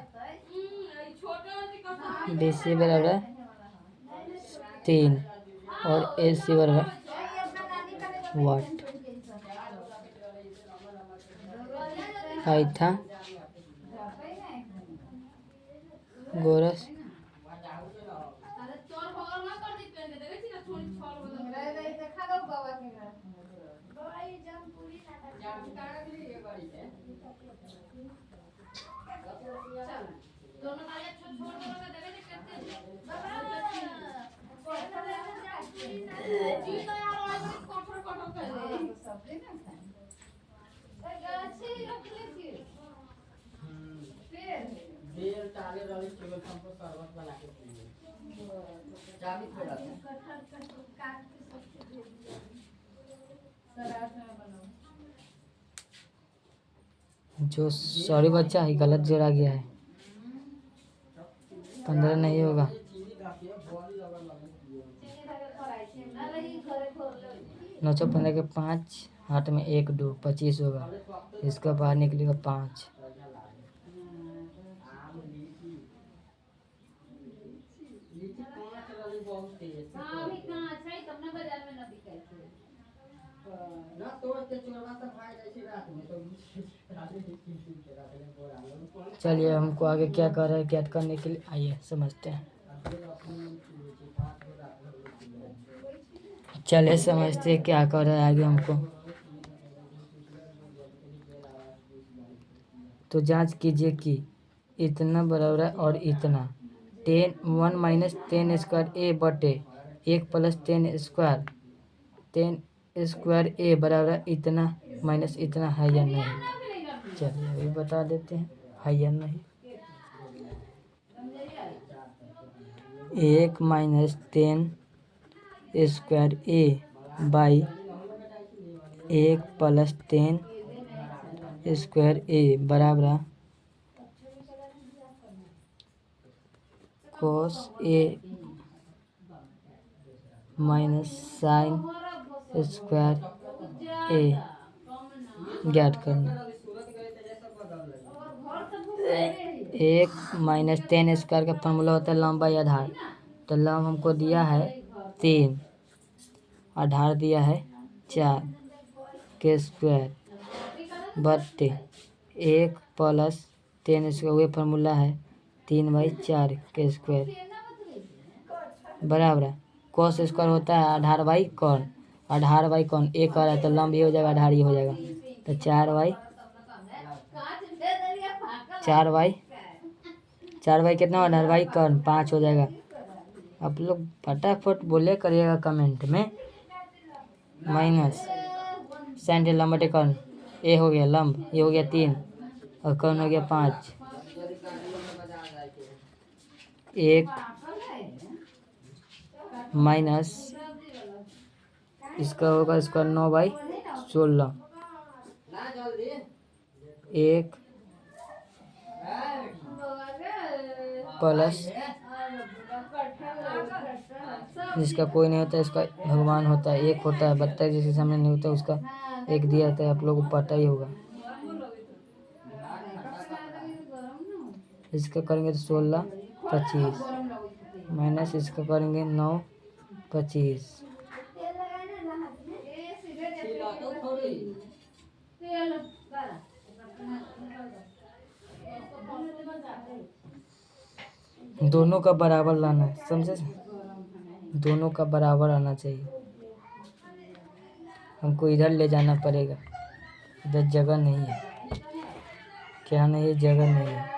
बी सी बराबर 3 और ए सी बराबर वाट। पाइथा गोरस जो सॉरी बच्चा है गलत जोड़ा गया है, 15 नहीं होगा। 915 के 5 हाथ में 1 2 25 होगा। इसका बाहर निकलेगा 5। चलिए हमको आगे क्या कर रहा है ज्ञात करने के लिए, आइए समझते हैं। चलिए समझते हैं क्या कर रहा है आगे हमको। तो जांच कीजिए कि इतना बराबर है और इतना 1 माइनस 10 स्क्वायर ए बटे 1 प्लस 10 स्क्वायर 10 स्क्वायर ए बराबर इतना माइनस इतना है या नहीं। चलिए अभी बता देते हैं है या नहीं। 1 minus 10 square A by 1 plus 10 square A बराबर cos A minus sine square A ज्ञात करना। 1 माइनस 10 स्क्वायर का फॉर्मूला होता है लंब बाई आधार। तो लंब हमको दिया है 3, आधार दिया है 4 के स्क्वायर बटे 1 प्लस 10 स्क्वायर वही फार्मूला है 3/4 के स्क्वायर बराबर कॉस स्क्वायर होता है आधार बाई कौन, आधार बाई कौन एक आ रहा है तो लंब ये हो जाएगा आधार ये हो जाएगा। तो 4 बाई कितना आधार बाई कौन 5 हो जाएगा। आप लोग फटाफट बोले करिएगा कमेंट में। माइनस साइन लंब बटे कौन ए हो गया लंब ये हो गया 3 और कौन हो गया 5। 1 माइनस इसका होगा इसका 9/16 1 प्लस जिसका कोई नहीं होता इसका भगवान होता है 1 होता है 72 जिसके सामने नहीं होता उसका 1 दिया जाता है। आप लोगों को पता ही होगा। इसका करेंगे तो 16 25 माइनस इसका करेंगे 9 25 दोनों का बराबर लाना है समझे, दोनों का बराबर आना चाहिए। हमको इधर ले जाना पड़ेगा, इधर जगह नहीं है। क्या नहीं है जगह नहीं है।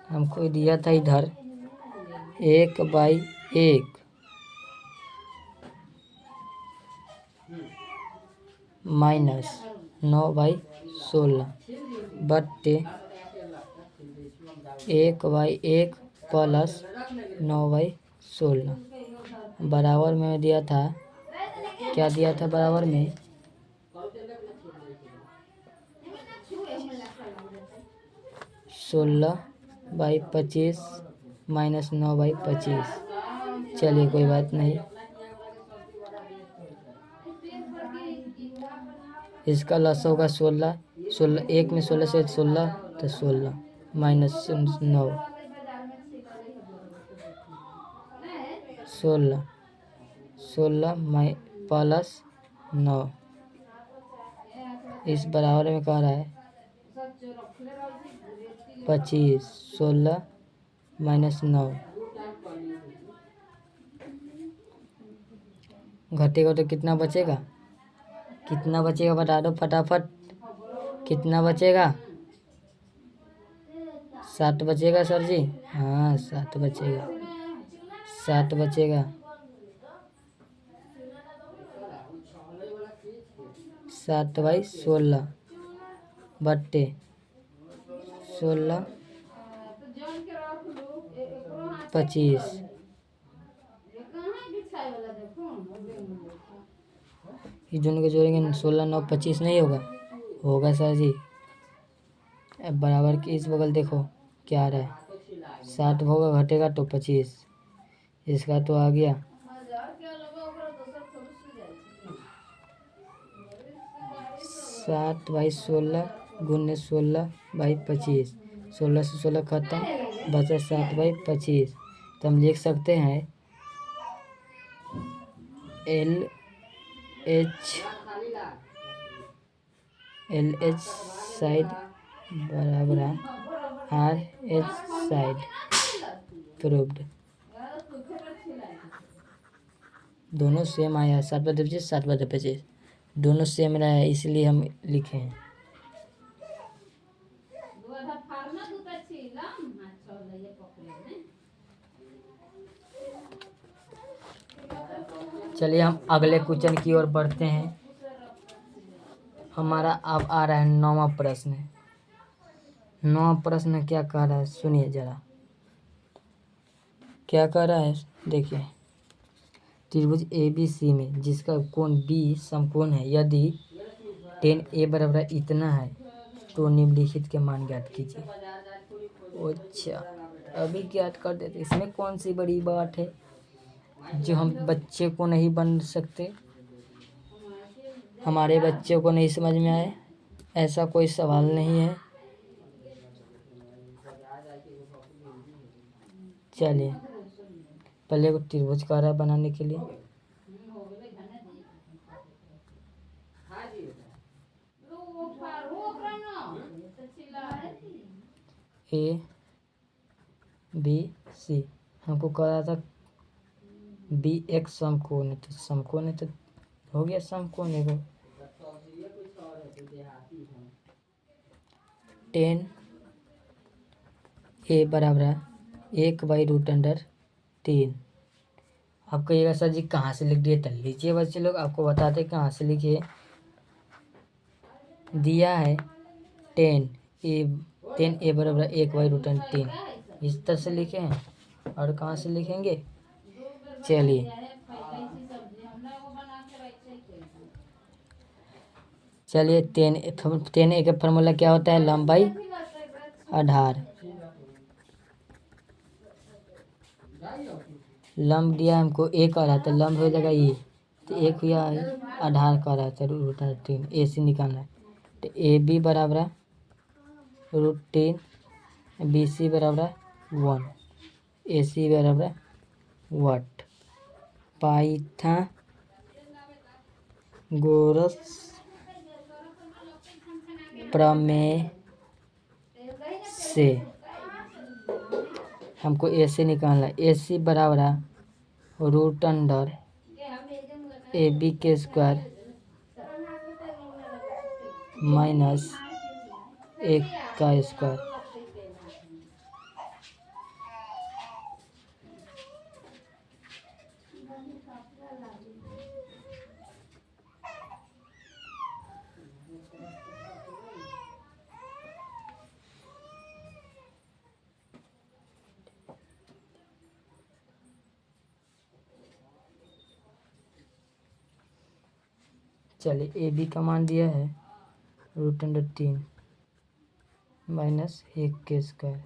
हमको दिया था इधर 1/1 माइनस 9/16 बट्टे 1/1 प्लस 9/16 बराबर में दिया था। क्या दिया था बराबर में 16/25 माइनस 9/25। चलिए कोई बात नहीं। इसका लस होगा 16 1 में 16 से 16 तो 16 माइनस 9 16 प्लस 9 इस बराबर में कह रहा है 25 16 माइनस 9 घटेगा तो कितना बचेगा, कितना बचेगा बता दो फटाफट। कितना बचेगा 7 बचेगा सर जी। हाँ 7 बचेगा 7 बचेगा 7/16 बट्टे 16/25 ये दोनों को जोड़ेंगे 16 9 25 नहीं होगा, होगा सर जी। अब बराबर की इस बगल देखो क्या आ रहा है 7 होगा घटेगा तो 25 इसका तो आ गया 7/16 गुने 16/25 16 से 16 खत्म बचा 7/25। तो हम लिख सकते हैं LH साइड बराबर आर एच साइड प्रूव्ड। दोनों सेम आया, 7/25 7/25 दोनों सेम रहा है, इसलिए हम लिखे हैं। चलिए हम अगले क्वेश्चन की ओर बढ़ते हैं। हमारा अब आ रहा है 9वां प्रश्न। 9वां प्रश्न क्या कह रहा है, सुनिए जरा। क्या कह रहा है, देखिए। त्रिभुज ABC में जिसका कोण B समकोण है, यदि tan A बराबर इतना है तो निम्नलिखित के मान ज्ञात कीजिए। अच्छा, अभी ज्ञात कर देते। इसमें कौन सी बड़ी बात है जो हम बच्चे को नहीं बन सकते, हमारे बच्चे को नहीं समझ में आए? ऐसा कोई सवाल नहीं है। चलिए पहले को त्रिभुज का आरा बनाने के लिए ABC हमको कह रहा था B एक समकोण है, तो समकोण है तो हो गया समकोण है। tan A बराबर 1/√3। आप कहिएगा सर जी कहाँ से लिख दिए, तो लीजिए बच्चे लोग, आपको बताते कहाँ से लिखिए। दिया है tan A बराबर 1/√3, इस तरह से लिखे हैं। और कहाँ से लिखेंगे, चलिए tan A का फॉर्मूला क्या होता है, लंबाई आधार। लंब दिया हमको A का रहा था, लंब हो जाएगा ये, तो एक हुआ आधार का रहा था √3, AC निकालना है। तो AB बराबर √3, BC बराबर 1, AC बराबर वाट। पाइथागोरस प्रमेय से हमको AC निकालना है। AC बराबर √AB² माइनस 1 का स्क्वायर। चलिए AB का मान दिया है √3 माइनस 1 के स्क्वायर।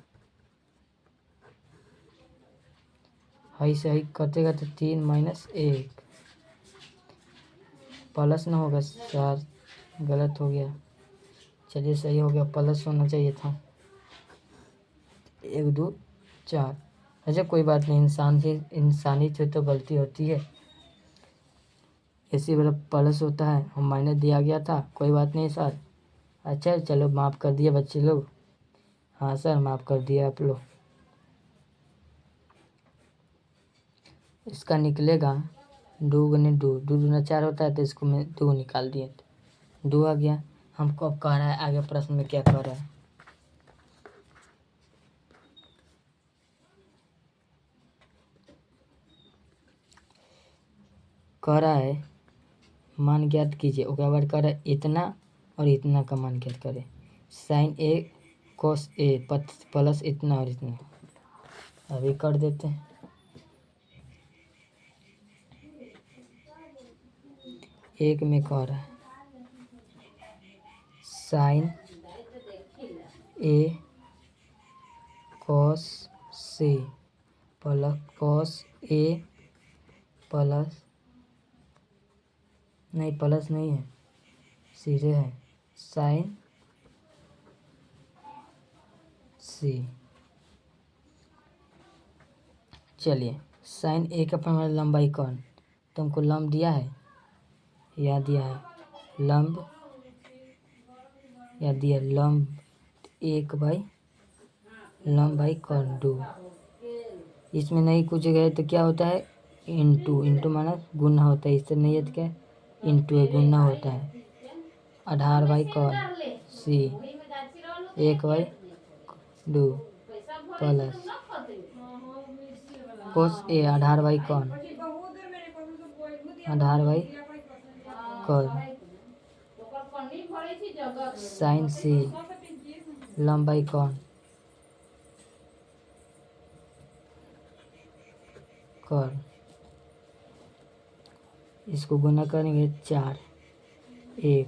हाई से हाई कटेगा तो 3 माइनस 1 प्लस ना होगा सर, गलत हो गया। चलिए सही हो गया, प्लस होना चाहिए था। 1 2 4। अच्छा कोई बात नहीं, इंसानी से तो गलती होती है। इसी बराबर प्लस होता है और माइनस दिया गया था, कोई बात नहीं सर। अच्छा चलो माफ़ कर दिए बच्चे लोग। हाँ सर माफ़ कर दिया आप लोग। इसका निकलेगा 2 गुने 2, 2 दूना 4 होता है, तो इसको मैं 2 निकाल दिए, 2 आ गया। हमको अब कह रहा है आगे प्रश्न में क्या कह रहा है, कह रहा है मान ज्ञात कीजिए। उसके बाद कह रहा है इतना और इतना का मान ज्ञात करें। sin A cos A plus इतना और इतना, अभी कर देते हैं। एक में कह रहा है sin A cos C plus cos A plus नहीं, प्लस नहीं है, सीधे है sin C। चलिए sin A का फॉर्मूला लंबाई कौन, तुमको लंब दिया है, यह दिया है लंब या दिया लंब एक बाई लंब बाई कॉन 2। इसमें नहीं कुछ गए तो क्या होता है इंटू, इंटू माना गुना होता है, इससे नहीं है तो क्या इंटू है गुना होता है। 18 बाई कॉन C 1 by 2 plus cos A 18 by कॉन 18 बाई कॉन साइन सी लंब बाई कॉन कॉन। इसको गुना करेंगे 4 1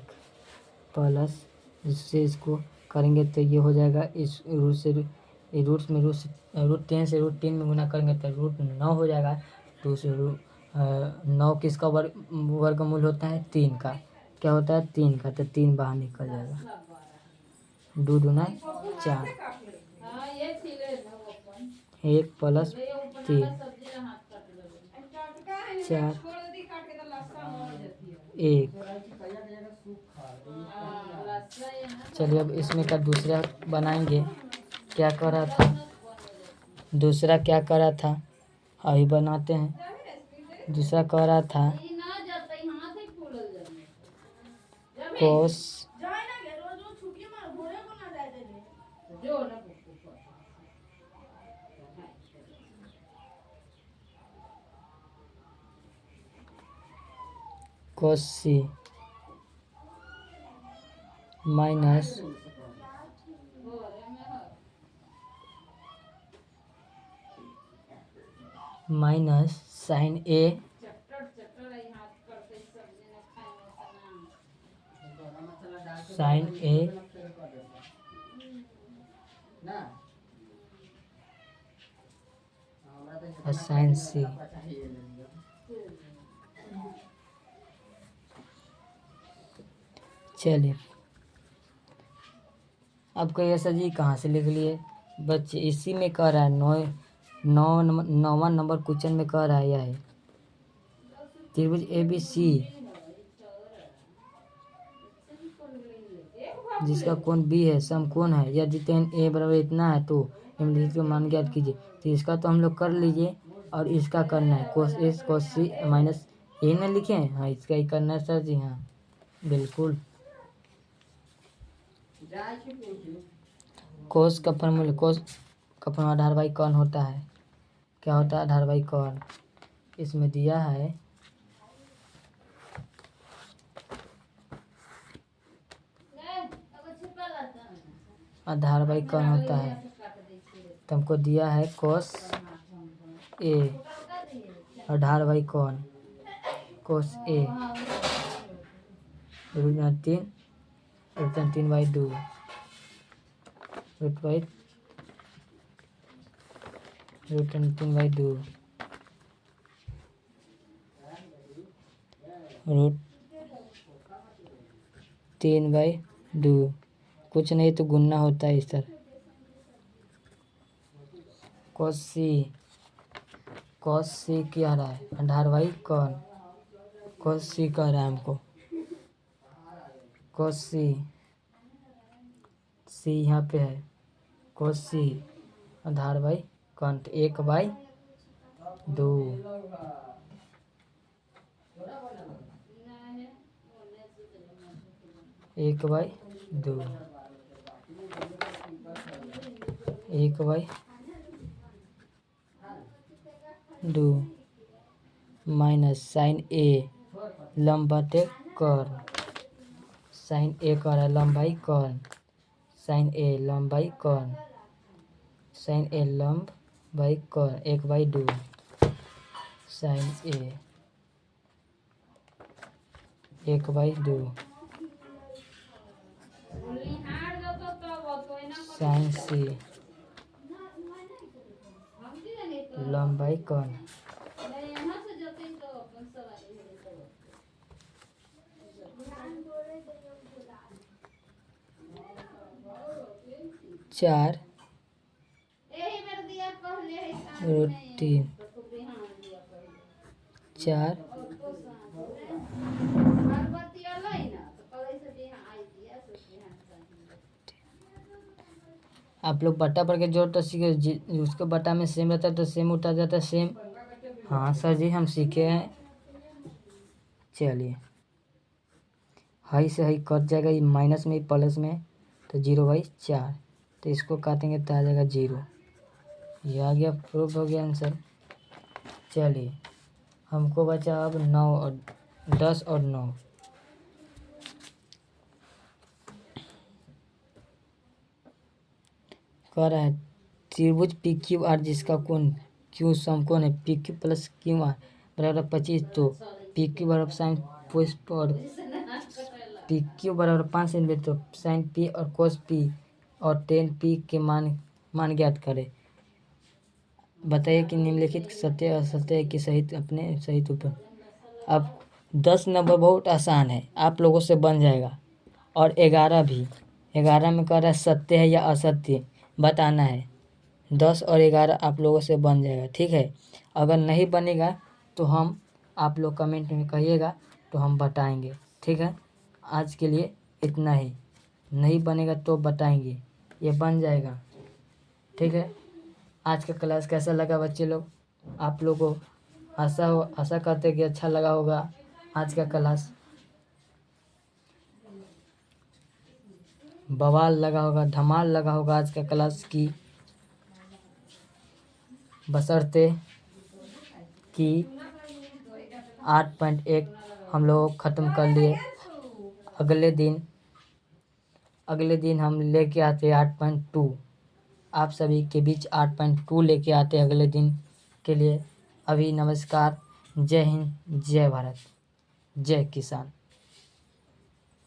प्लस इससे इसको करेंगे तो ये हो जाएगा इस रूट से रूट में रूट 10 से रूट 3 में गुना करेंगे तो रूट 9 हो जाएगा। तो से 9 किसका वर्गमूल होता है 3 का, क्या होता है 3 का, तो 3 बाहर निकल जाएगा। 2 दूना 4 1 प्लस 3 4 1। चलिए अब इसमें का दूसरा बनाएंगे। क्या कर रहा था दूसरा, क्या कर रहा था अभी बनाते हैं। दूसरा कह रहा था कोस कोस सी माइनस साइन ए साइन ए और साइन सी। चलिए अब कहिए ऐसा जी कहाँ से लिख लिए बच्चे, इसी में कह रहा है 9वां नंबर क्वेश्चन में कह रहा है यह है त्रिभुज ए बी सी जिसका कोण बी है समकोण है, यदि tan ए बराबर इतना है तो निम्नलिखित का मान ज्ञात कीजिए। तो इसका तो हम लोग कर लीजिए और इसका करना है कोस ए कोस सी माइनस ए ना लिखे हैं। हाँ इसका ही करना है सर जी, हाँ बिल्कुल। कोस का फॉर्मूला 18 बाई कौन होता है, क्या होता है 18 बाई कौन। इसमें दिया है 18 बाई कौन होता है, तो हमको दिया है कोस ए 18 बाई कौन cos A root 3 by 2 root 3 by 2 root 3 by 2। कुछ नहीं तो गुना होता है इस तरह। कोस सी क्या रहा है 18 बाई कौन कोस सी कह रहा है हमको। कोस सी यहाँ पे है कोस सी 18 बाई कौन तो 1 by 2 1 by 2 1 by 2 minus sine A लंब बटे कॉर्न साइन ए कर है लंबाई कॉर्न साइन ए लंबाई कॉर्न साइन ए लंब बाई कॉर्न 1 by 2 sine A 1 by 2 sine C लंबाई कौन 4 रूट 3 4 बार बार दिया लाई ना तो कल ऐसे यहाँ आई दिया आप लोग बट्टा पढ़ के जोड़ तो सीखे, उसको बट्टा में सेम रहता है तो सेम उठा जाता है सेम। हाँ सर जी हम सीखे हैं। चलिए हाई से हाई कट जाएगा, ये माइनस में प्लस में, तो 0/4, तो इसको काटेंगे तो आ जाएगा 0। ये आ गया, प्रूफ हो गया आंसर। चलिए हमको बचा अब 9 और 10 और 9। कह रहा है त्रिभुज पी क्यू आर जिसका कोण क्यू समकोण है P Q plus Q R बराबर 25, तो पी क्यू बराबर साइन पुष्प और पी क्यू बराबर 5 तो साइन पी और कोस पी और टेन पी के मान ज्ञात करें। बताइए कि निम्नलिखित सत्य असत्य है कि सही, अपने सही ऊपर। अब 10 नंबर बहुत आसान है, आप लोगों से बन जाएगा। और 11 भी, 11 में कह रहा है सत्य है या असत्य बताना है। 10 और 11 आप लोगों से बन जाएगा, ठीक है। अगर नहीं बनेगा तो हम, आप लोग कमेंट में कहिएगा तो हम बताएंगे, ठीक है। आज के लिए इतना ही, नहीं बनेगा तो बताएंगे, ये बन जाएगा, ठीक है। आज का क्लास कैसा लगा बच्चे लोग? आप लोगों को आशा करते कि अच्छा लगा होगा आज का क्लास। बवाल लगा होगा, धमाल लगा होगा आज का क्लास की, बशर्ते कि 8.1 हम लोग ख़त्म कर लिए। अगले दिन हम लेके आते 8.2, आप सभी के बीच 8.2 लेके आते अगले दिन के लिए। अभी नमस्कार, जय हिंद, जय भारत, जय किसान।